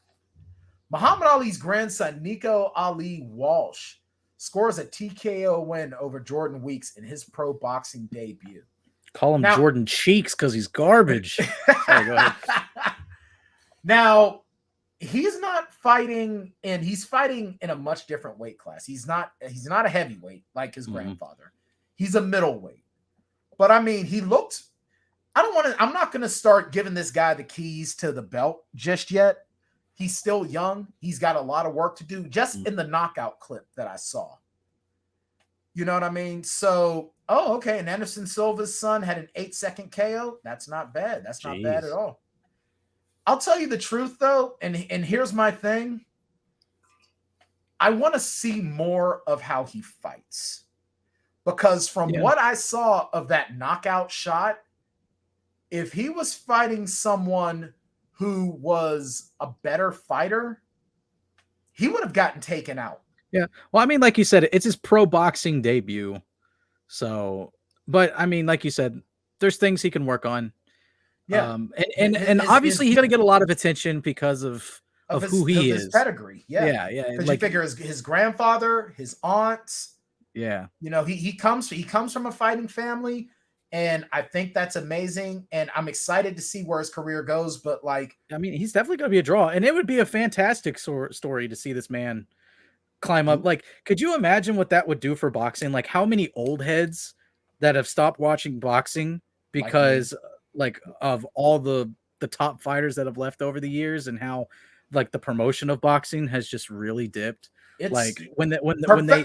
Muhammad Ali's grandson, Nico Ali Walsh, scores a TKO win over Jordan Weeks in his pro boxing debut.
Call him Jordan Cheeks because he's garbage. Sorry, go ahead.
Now, he's not fighting, and he's fighting in a much different weight class. He's not a heavyweight like his grandfather. He's a middleweight. But I mean, I'm not going to start giving this guy the keys to the belt just yet. He's still young. He's got a lot of work to do just in the knockout clip that I saw. You know what I mean? So, okay. And Anderson Silva's son had an 8-second KO. That's not bad. That's not bad at all. I'll tell you the truth, though, and here's my thing. I want to see more of how he fights. Because from what I saw of that knockout shot, if he was fighting someone who was a better fighter, he would have gotten taken out.
Yeah. Well, I mean, like you said, it's his pro boxing debut. So, but I mean, like you said, there's things he can work on.
Yeah.
And obviously he's going to get a lot of attention because of who he is.
His pedigree. Yeah.
Yeah.
Because you figure his grandfather, his aunts.
Yeah.
You know, he comes from a fighting family. And I think that's amazing. And I'm excited to see where his career goes. But like,
I mean, he's definitely going to be a draw. And it would be a fantastic story to see this man climb up. Like, could you imagine what that would do for boxing? Like, how many old heads that have stopped watching boxing because of all the top fighters that have left over the years, and how like the promotion of boxing has just really dipped. It's like when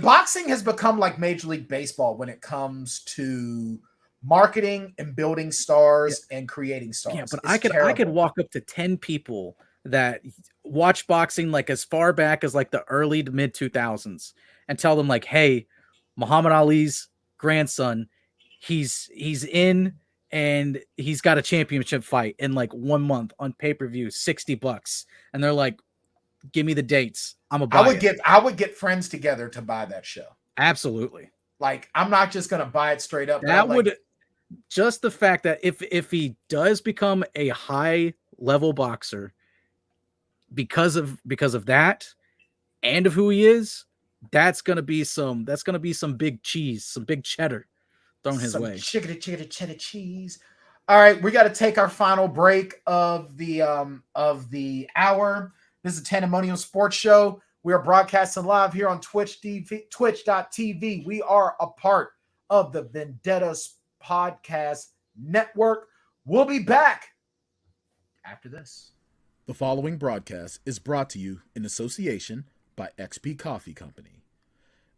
boxing has become like Major League Baseball when it comes to marketing and building stars and creating stars.
Yeah, but I could walk up to 10 people that watch boxing like as far back as like the early to mid 2000s and tell them like, hey, Muhammad Ali's grandson, he's in and he's got a championship fight in like 1 month on pay-per-view, $60. And they're like, give me the dates. I
would get friends together to buy that show.
Absolutely.
Like, I'm not just going to buy it straight up.
That would just the fact that if he does become a high level boxer because of that and of who he is, that's gonna be some big cheese, some big cheddar thrown his way.
Cheddar cheese. All right, we got to take our final break of the hour. This is a Tanndemonium Sports Show. We are broadcasting live here on twitch.tv. We are a part of the Vendetta Podcast Network. We'll be back after this.
The following broadcast is brought to you in association by XP Coffee Company.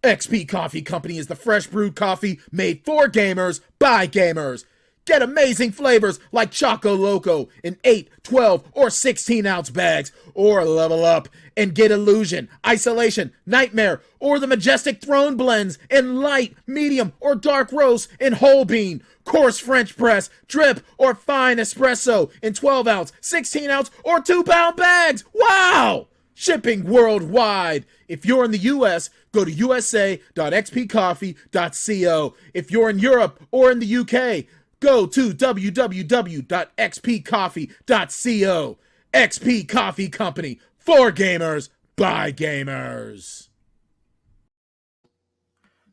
XP Coffee Company is the fresh brewed coffee made for gamers by gamers. Get amazing flavors like Choco Loco in 8, 12, or 16-ounce bags. Or level up and get Illusion, Isolation, Nightmare, or the Majestic Throne blends in light, medium, or dark roast in whole bean, coarse French press, drip, or fine espresso in 12-ounce, 16-ounce, or 2-pound bags. Wow! Shipping worldwide. If you're in the U.S., go to usa.xpcoffee.co. If you're in Europe or in the UK, go to www.xpcoffee.co. XP Coffee Company, for gamers, by gamers.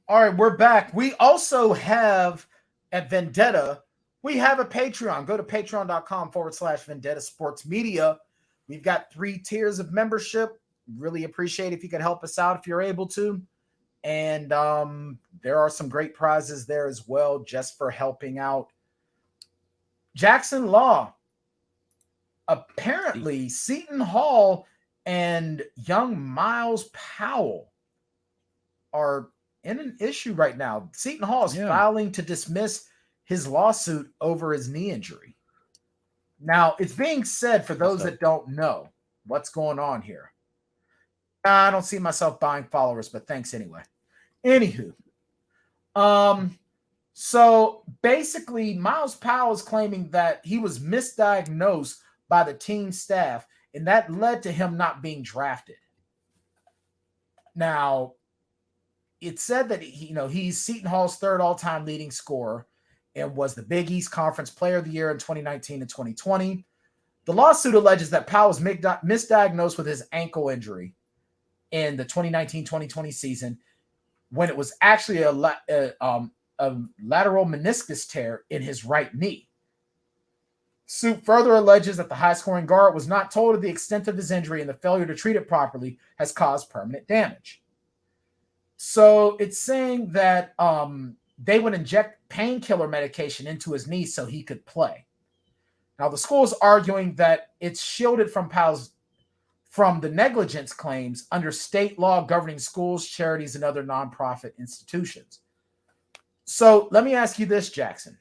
All right, we're back. We also have at Vendetta, we have a Patreon. Go to patreon.com/Vendetta Sports Media. We've got 3 tiers of membership. Really appreciate if you could help us out if you're able to. And there are some great prizes there as well just for helping out. Jackson Law. Apparently, Seton Hall and young Miles Powell are in an issue right now. Seton Hall is filing to dismiss his lawsuit over his knee injury. Now, it's being said, for those that don't know what's going on here. I don't see myself buying followers, but thanks anyway. Anywho, So basically, Miles Powell is claiming that he was misdiagnosed by the team staff, and that led to him not being drafted. Now, it said that he's Seton Hall's third all-time leading scorer and was the Big East Conference Player of the Year in 2019 and 2020. The lawsuit alleges that Powell was misdiagnosed with his ankle injury in the 2019-2020 season when it was actually a lateral meniscus tear in his right knee. Suit further alleges that the high-scoring guard was not told of the extent of his injury, and the failure to treat it properly has caused permanent damage. So it's saying that they would inject painkiller medication into his knee so he could play. Now, the school is arguing that it's shielded from the negligence claims under state law governing schools, charities, and other nonprofit institutions. So let me ask you this, Jackson.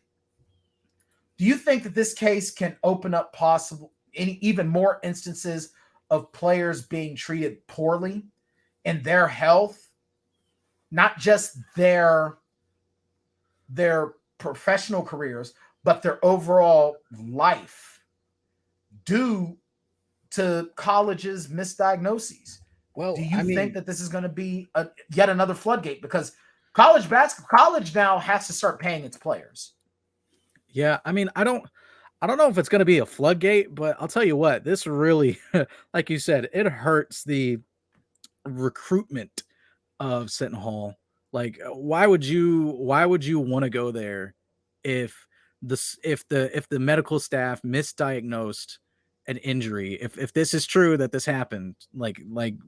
Do you think that this case can open up even more instances of players being treated poorly in their health, not just their professional careers, but their overall life due to colleges' misdiagnoses?
Well,
do you think that this is going to be yet another floodgate? Because college now has to start paying its players.
Yeah, I mean, I don't know if it's going to be a floodgate, but I'll tell you what, this really, like you said, it hurts the recruitment of Seton Hall. Like, why would you want to go there if the medical staff misdiagnosed an injury? If this is true that this happened, like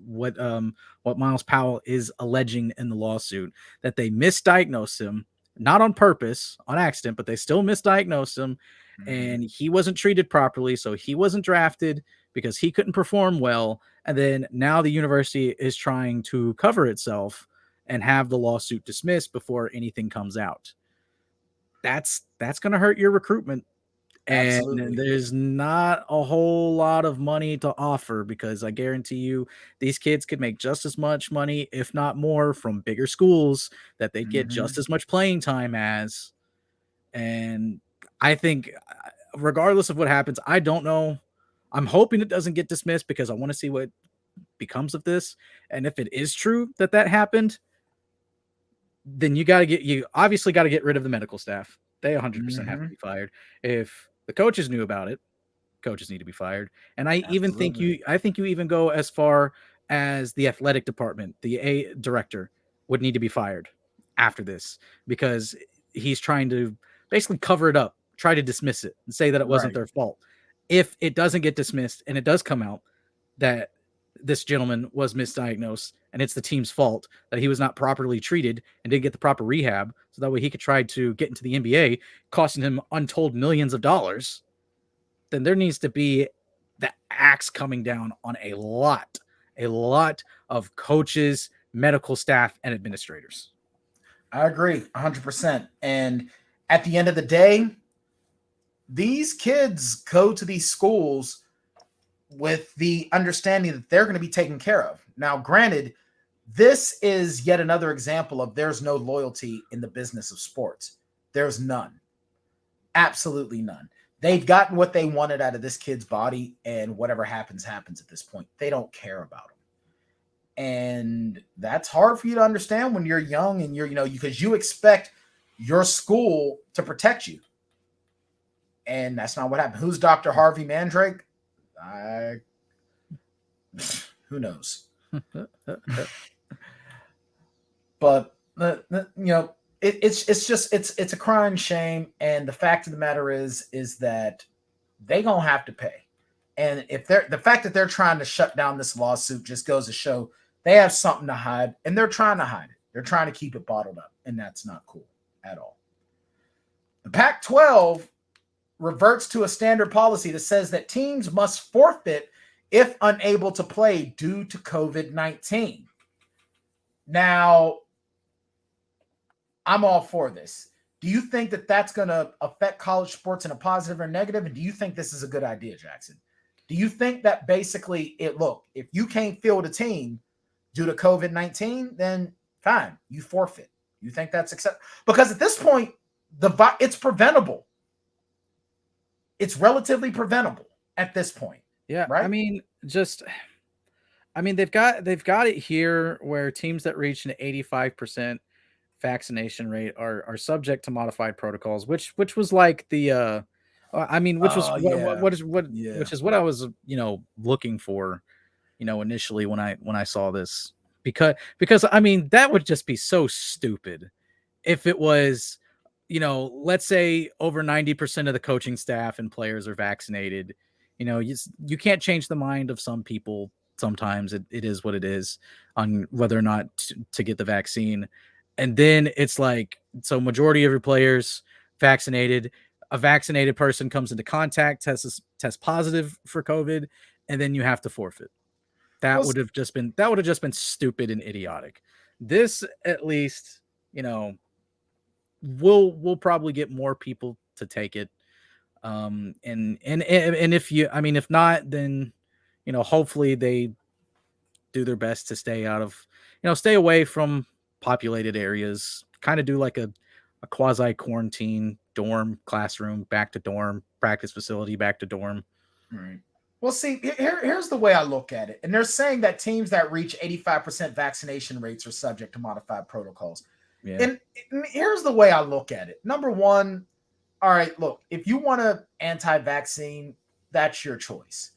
what Miles Powell is alleging in the lawsuit, that they misdiagnosed him, not on purpose, on accident, but they still misdiagnosed him, and he wasn't treated properly, so he wasn't drafted because he couldn't perform well. And then now the university is trying to cover itself and have the lawsuit dismissed before anything comes out. That's going to hurt your recruitment.
Absolutely.
And there's not a whole lot of money to offer, because I guarantee you these kids could make just as much money, if not more, from bigger schools that they get just as much playing time as. And I think regardless of what happens, I don't know. I'm hoping it doesn't get dismissed because I want to see what becomes of this. And if it is true that happened, then you obviously got to get rid of the medical staff. They 100% have to be fired. If the coaches knew about it, coaches need to be fired. And I think you even go as far as the athletic department, the A director would need to be fired after this, because he's trying to basically cover it up, try to dismiss it and say that it wasn't their fault. If it doesn't get dismissed and it does come out that this gentleman was misdiagnosed and it's the team's fault that he was not properly treated and didn't get the proper rehab, so that way he could try to get into the NBA, costing him untold millions of dollars, then there needs to be the axe coming down on a lot of coaches, medical staff, and administrators.
I agree 100%. And at the end of the day, these kids go to these schools with the understanding that they're going to be taken care of. Now, granted, this is yet another example of there's no loyalty in the business of sports. There's none. Absolutely none. They've gotten what they wanted out of this kid's body, and whatever happens, happens at this point. They don't care about him. And that's hard for you to understand when you're young and because you expect your school to protect you. And that's not what happened. Who's Dr. Harvey Mandrake? Who knows? But it's a crying shame, and the fact of the matter is that they gonna have to pay. And if the fact that they're trying to shut down this lawsuit just goes to show they have something to hide, and they're trying to hide it. They're trying to keep it bottled up, and that's not cool at all. The Pac-12 reverts to a standard policy that says that teams must forfeit if unable to play due to COVID-19. Now, I'm all for this. Do you think that that's going to affect college sports in a positive or negative? And do you think this is a good idea, Jackson? Do you think that basically if you can't field a team due to COVID-19, then fine, you forfeit. You think that's acceptable? Because at this point, it's preventable. It's relatively preventable at this point.
Yeah,
right?
they've got it here where teams that reach an 85% vaccination rate are subject to modified protocols, which was like the which is what I was looking for, initially when I saw this, because that would just be so stupid if it was, let's say over 90% of the coaching staff and players are vaccinated. You can't change the mind of some people. Sometimes it is what it is on whether or not to get the vaccine. And then it's like, so majority of your players vaccinated, a vaccinated person comes into contact, tests positive for COVID, and then you have to forfeit. That would have just been stupid and idiotic. This, at least, we'll probably get more people to take it. And if not, then, hopefully they do their best to stay away from populated areas, kind of do like a quasi quarantine, dorm, classroom, back to dorm, practice facility, back to dorm.
Right. Well, see, here's the way I look at it. And they're saying that teams that reach 85% vaccination rates are subject to modified protocols. Yeah. And here's the way I look at it. Number one, all right, look, if you want to anti-vaccine, that's your choice.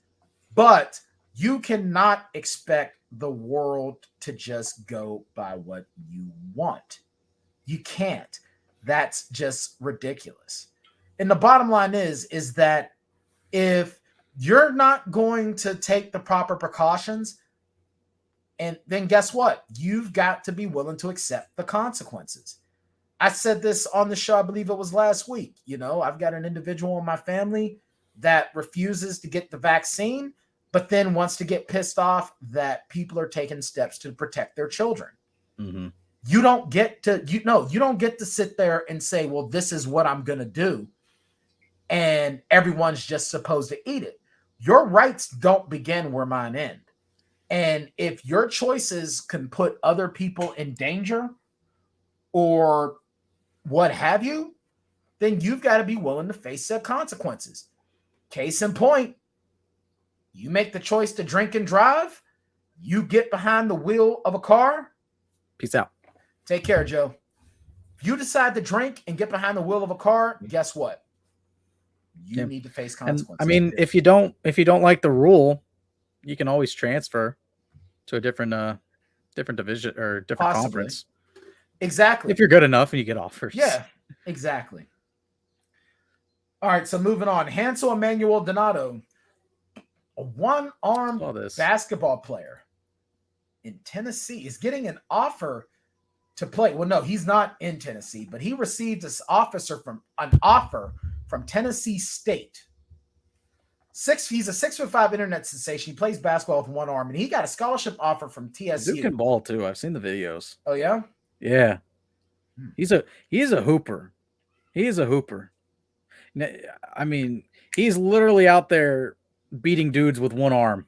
But you cannot expect the world to just go by what you want. You can't. That's just ridiculous. And the bottom line is that if you're not going to take the proper precautions, and then guess what? You've got to be willing to accept the consequences. I said this on the show, I believe it was last week. I've got an individual in my family that refuses to get the vaccine, but then wants to get pissed off that people are taking steps to protect their children. Mm-hmm. You don't get to sit there and say, well, this is what I'm going to do, and everyone's just supposed to eat it. Your rights don't begin where mine end. And if your choices can put other people in danger or what have you, then you've got to be willing to face the consequences. Case in point, you make the choice to drink and drive, you get behind the wheel of a car.
Peace out.
Take care, Joe. If you decide to drink and get behind the wheel of a car, guess what? You need to face consequences.
And, if you don't like the rule, you can always transfer to a different division or different conference.
Exactly.
If you're good enough and you get offers.
Yeah, exactly. All right, so moving on. Hansel Emmanuel Donato, a one-armed basketball player in Tennessee, is getting an offer to play. Well, no, he's not in Tennessee, but he received an offer from Tennessee State. He's a 6'5" internet sensation. He plays basketball with one arm, and he got a scholarship offer from TSU.
Dude can ball too. I've seen the videos.
Oh yeah?
Yeah. He's a hooper. He is a hooper. I mean, he's literally out there beating dudes with one arm.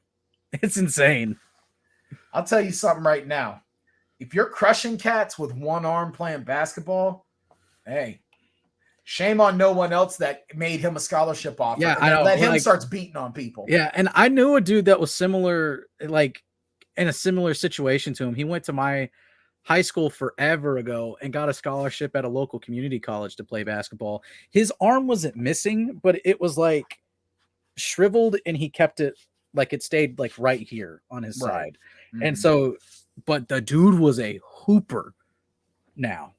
It's insane.
I'll tell you something right now. If you're crushing cats with one arm playing basketball, hey, shame on no one else that made him a scholarship offer.
Yeah, I know.
Let him starts beating on people.
Yeah, and I knew a dude that was similar, like in a similar situation to him. He went to my high school forever ago and got a scholarship at a local community college to play basketball. His arm wasn't missing, but it was like shriveled, and he kept it like it stayed like right here on his side. Mm-hmm. And so, but the dude was a hooper now.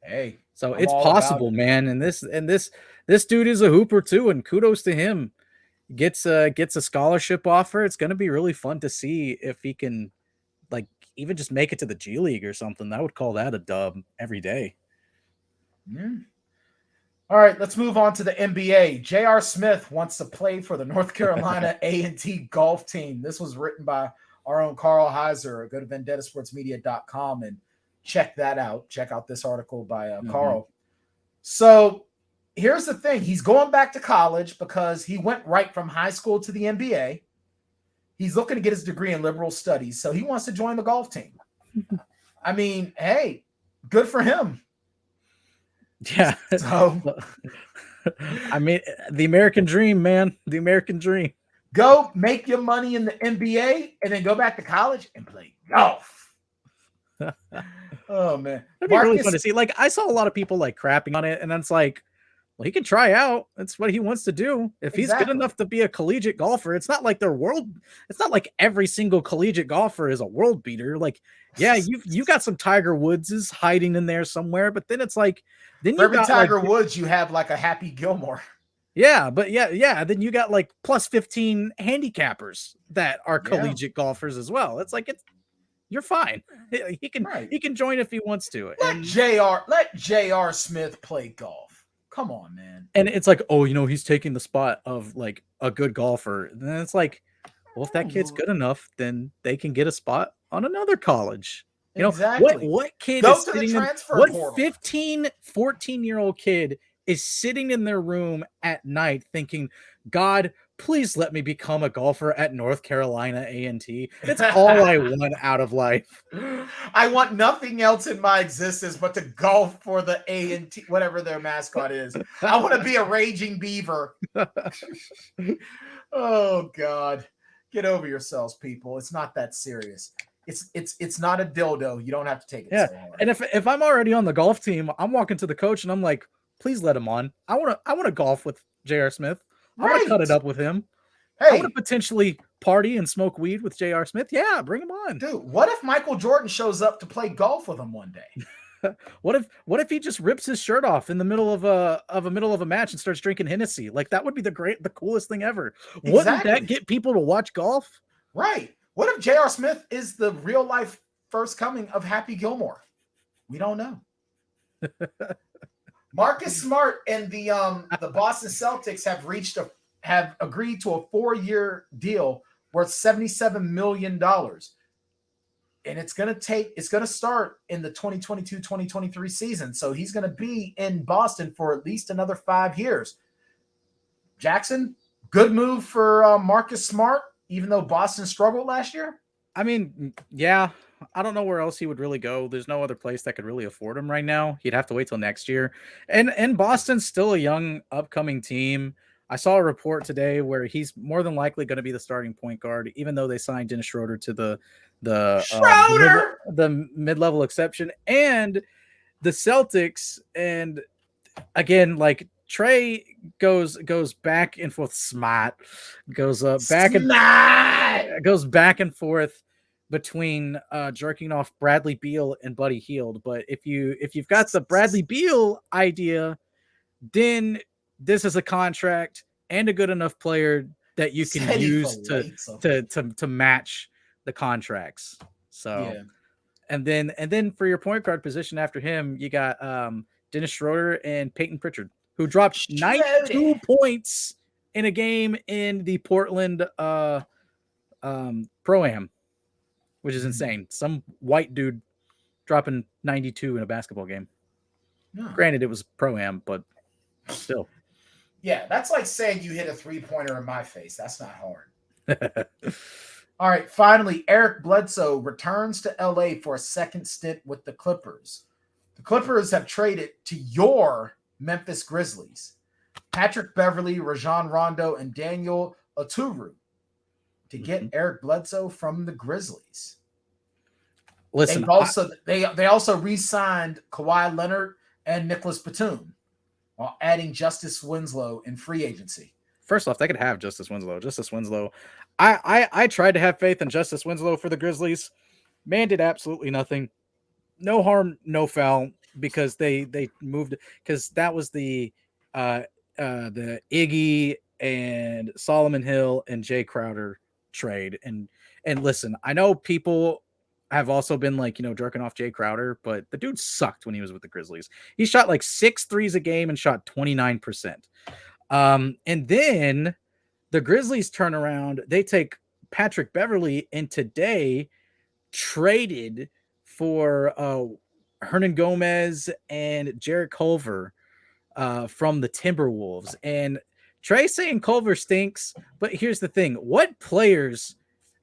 Hey,
so it's possible, man. And this dude is a hooper too, and kudos to him. Gets a scholarship offer. It's going to be really fun to see if he can, like, even just make it to the G League or something. I would call that a dub every day.
Yeah. All right, let's move on to the NBA. J.R. Smith wants to play for the North Carolina A&T golf team. This was written by our own Carl Heiser. Go to vendettasportsmedia.com and check that out. Check out this article by Carl. So here's the thing. He's going back to college because he went right from high school to the NBA. He's looking to get his degree in liberal studies, so he wants to join the golf team. I mean, hey, good for him.
Yeah.
So
I mean, the American dream, man. The American dream.
go make your money in the NBA and then go back to college and play golf. Oh man.
That'd be really fun to see. Like, I saw a lot of people like crapping on it, and then it's like, well, he can try out. That's what he wants to do. If he's good enough to be a collegiate golfer, it's not like it's not like every single collegiate golfer is a world beater. Like, yeah, you got some Tiger Woodses hiding in there somewhere, but then it's like, then
For
you
every
got
Tiger
like,
Woods, you have like a Happy Gilmore.
yeah, but yeah. Then you got like plus 15 handicappers that are collegiate golfers as well. It's like, you're fine. He can join if he wants to.
Let J.R. Smith play golf. Come on, man.
And it's like, oh, he's taking the spot of like a good golfer. And then it's like, well, if that kid's good enough, then they can get a spot on another college.
Exactly.
What kid
Go
is
to the
sitting
transfer
what
portal.
15, 14-year-old kid is sitting in their room at night thinking, God, please let me become a golfer at North Carolina A&T. It's all I want out of life.
I want nothing else in my existence but to golf for the A&T, whatever their mascot is. I want to be a raging beaver. Oh God. Get over yourselves, people. It's not that serious. It's not a dildo. You don't have to take it so hard.
And if I'm already on the golf team, I'm walking to the coach and I'm like, please let him on. I want to golf with J.R. Smith. I want to cut it up with him.
Hey,
I want to potentially party and smoke weed with J.R. Smith. Yeah, bring him on.
Dude, what if Michael Jordan shows up to play golf with him one day?
What if he just rips his shirt off in the middle of a match and starts drinking Hennessy? Like, that would be the coolest thing ever.
Exactly.
Wouldn't that get people to watch golf?
Right. What if J.R. Smith is the real life first coming of Happy Gilmore? We don't know. Marcus Smart and the Boston Celtics have agreed to a 4-year deal worth $77 million. And it's going to start in the 2022-2023 season. So he's going to be in Boston for at least another 5 years. Jackson, good move for Marcus Smart, even though Boston struggled last year.
I mean, yeah, I don't know where else he would really go. There's no other place that could really afford him right now. He'd have to wait till next year. And Boston's still a young, upcoming team. I saw a report today where he's more than likely going to be the starting point guard, even though they signed Dennis Schroeder to the mid-level exception. And the Celtics, and again, like, Trey goes back and forth. Goes back and forth between jerking off Bradley Beal and Buddy Hield. But if you've got the Bradley Beal idea, then this is a contract and a good enough player that you can use to match the contracts. So
yeah.
and then for your point guard position after him, you got Dennis Schroeder and Peyton Pritchard, who dropped 92 points in a game in the Portland Pro-Am, which is insane. Some white dude dropping 92 in a basketball game.
No.
Granted, it was Pro-Am, but still.
Yeah, that's like saying you hit a 3-pointer in my face. That's not hard. All right, finally, Eric Bledsoe returns to LA for a second stint with the Clippers. The Clippers have traded to your Memphis Grizzlies Patrick Beverley, Rajon Rondo, and Daniel Oturu to get Eric Bledsoe from the Grizzlies.
Listen,
they also re-signed Kawhi Leonard and Nicholas Batum while adding Justice Winslow in free agency.
First off, they could have Justice Winslow. I tried to have faith in Justice Winslow for the Grizzlies. Man did absolutely nothing. No harm, no foul, because they moved, because that was the Iggy and Solomon Hill and Jay Crowder trade. And listen, I know people have also been like, jerking off Jay Crowder, but the dude sucked when he was with the Grizzlies. He shot like 6 threes a game and shot 29%. And then the Grizzlies turn around, they take Patrick Beverley, and today traded for Hernan Gomez and Jarrett Culver from the Timberwolves. And Trey saying Culver stinks, but here's the thing. What players,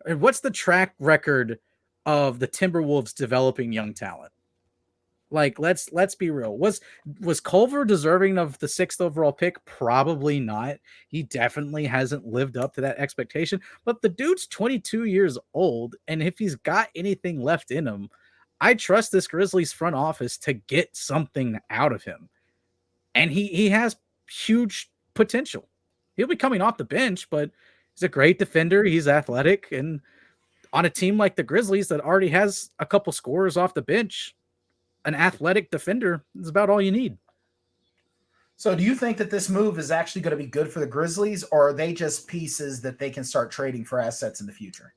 and what's the track record of the Timberwolves developing young talent? Like, let's be real. Was Culver deserving of the 6th overall pick? Probably not. He definitely hasn't lived up to that expectation. But the dude's 22 years old, and if he's got anything left in him, I trust this Grizzlies front office to get something out of him. And he has huge potential. He'll be coming off the bench, but he's a great defender. He's athletic, and on a team like the Grizzlies that already has a couple scorers off the bench, an athletic defender is about all you need.
So do you think that this move is actually going to be good for the Grizzlies, or are they just pieces that they can start trading for assets in the future?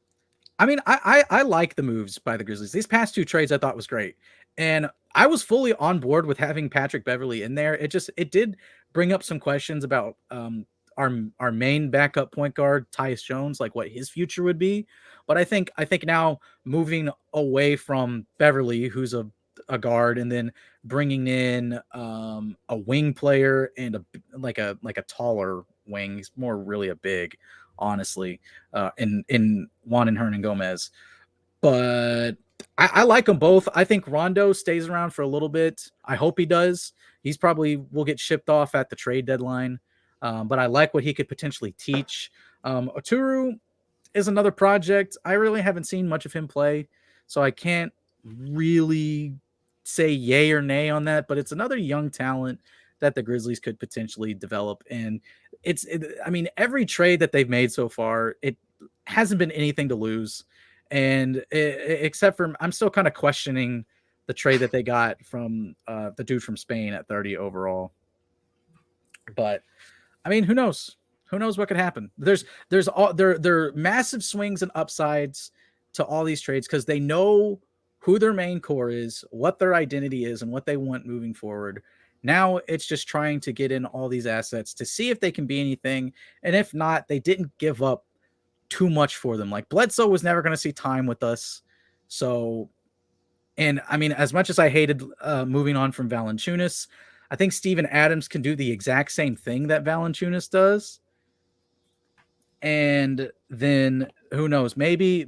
I mean, I like the moves by the Grizzlies. These past 2 trades I thought was great. And I was fully on board with having Patrick Beverley in there. It did bring up some questions about our main backup point guard, Tyus Jones, like what his future would be. But I think now moving away from Beverley, who's a guard, and then bringing in a wing player and a taller wing. He's more really a big, honestly, in Juan and Hernan Gomez. But I like them both. I think Rondo stays around for a little bit. I hope he does. He's probably will get shipped off at the trade deadline. But I like what he could potentially teach. Oturu is another project. I really haven't seen much of him play, so I can't really say yay or nay on that, but it's another young talent that the Grizzlies could potentially develop. And I mean, every trade that they've made so far, it hasn't been anything to lose. And except for, I'm still kind of questioning the trade that they got from the dude from Spain at 30 overall. But I mean, who knows? Who knows what could happen? There are massive swings and upsides to all these trades because they know who their main core is, what their identity is, and what they want moving forward. Now it's just trying to get in all these assets to see if they can be anything. And if not, they didn't give up too much for them. Like Bledsoe was never going to see time with us. So, and I mean, as much as I hated moving on from Valanciunas, I think Steven Adams can do the exact same thing that Valanciunas does. And then who knows, maybe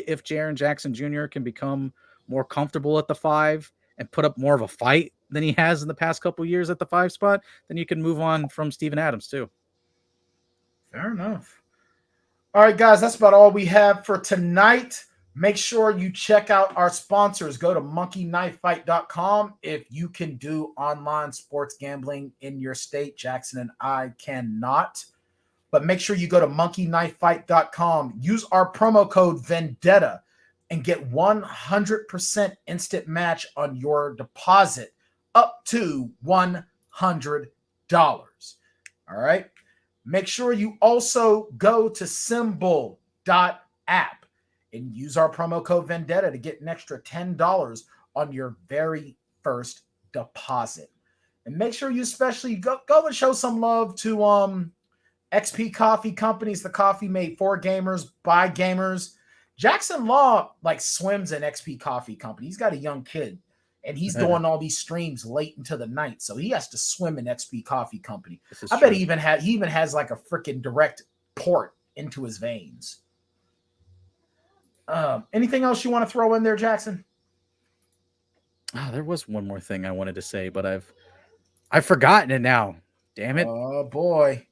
if Jaren Jackson Jr. can become more comfortable at the 5 and put up more of a fight than he has in the past couple years at the 5 spot, then you can move on from Steven Adams too.
Fair enough. All right, guys, that's about all we have for tonight. Make sure you check out our sponsors. Go to monkeyknifefight.com if you can do online sports gambling in your state. Jackson and I cannot. But make sure you go to monkeyknifefight.com. Use our promo code Vendetta and get 100% instant match on your deposit up to $100. All right. Make sure you also go to symbol.app and use our promo code Vendetta to get an extra $10 on your very first deposit. And make sure you especially go and show some love to XP Coffee Companies, the coffee made for gamers by gamers. Jackson Law swims in XP Coffee Company. He's got a young kid, and he's doing all these streams late into the night, so he has to swim in XP Coffee Company. I bet he even has like a freaking direct port into his veins. Anything else you want to throw in there, Jackson?
There was one more thing I wanted to say, but I've forgotten it now. Damn it!
Oh boy.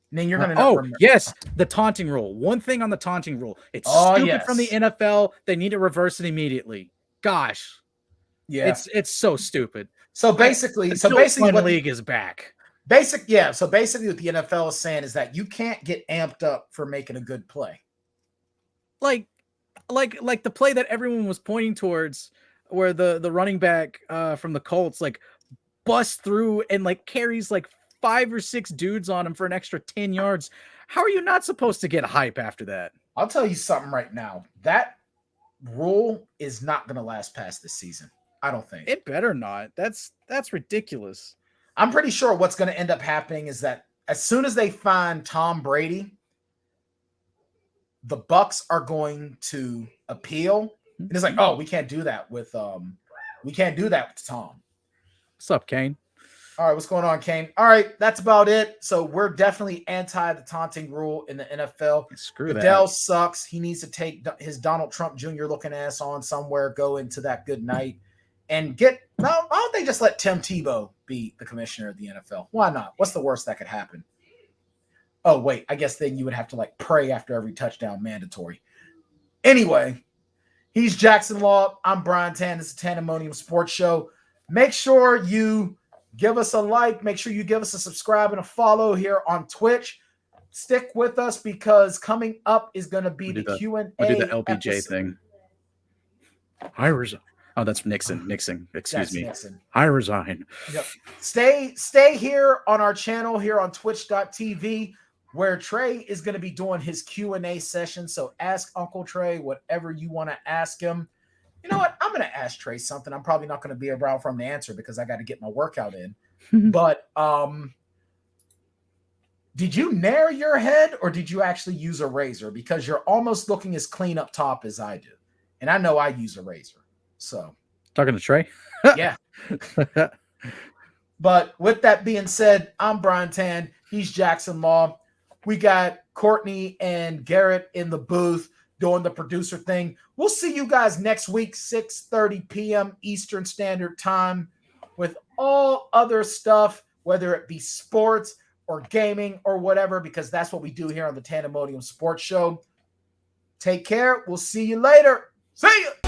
And then you're gonna remember.
Yes, the taunting rule. One thing on the taunting rule. It's stupid from the NFL. They need to reverse it immediately. Gosh.
Yeah.
It's so stupid.
So basically
what league is back.
So basically what the NFL is saying is that you can't get amped up for making a good play.
Like the play that everyone was pointing towards where the running back from the Colts busts through and carries 5 or 6 dudes on him for an extra 10 yards. How are you not supposed to get hype after that?
I'll tell you something right now. That rule is not going to last past this season. I don't think.
It better not. That's ridiculous.
I'm pretty sure what's going to end up happening is that as soon as they find Tom Brady, the Bucks are going to appeal. And it's oh, we can't do that with Tom.
What's up, Kane?
All right, what's going on, Kane? All right, that's about it. So we're definitely anti the taunting rule in the NFL.
Screw that.
Goodell sucks. He needs to take his Donald Trump Jr. looking ass on somewhere, go into that good night, and why don't they just let Tim Tebow be the commissioner of the NFL? Why not? What's the worst that could happen? Oh, wait, I guess then you would have to like pray after every touchdown, mandatory. Anyway, he's Jackson Law. I'm Bryan Tann. This is the Tanndemonium Sports Show. Make sure you give us a like. Make sure you give us a subscribe and a follow here on Twitch. Stick with us because coming up is going to be the Q&A.
We'll do the LBJ
episode.
thing. I resign. Oh, that's Nixon. Excuse me.
Nixon.
I resign.
Yep. Stay here on our channel here on twitch.tv where Trey is going to be doing his Q&A session. So ask Uncle Trey whatever you want to ask him. You know what? I'm going to ask Trey something. I'm probably not going to be around for him to answer because I got to get my workout in. But did you nair your head or did you actually use a razor? Because you're almost looking as clean up top as I do. And I know I use a razor. So
talking to Trey?
Yeah. But with that being said, I'm Bryan Tann. He's Jackson Law. We got Courtney and Garrett in the booth doing the producer thing. We'll see you guys next week, 6:30 p.m. Eastern Standard Time with all other stuff, whether it be sports or gaming or whatever, because that's what we do here on the Tanndemonium Sports Show. Take care. We'll see you later. See ya.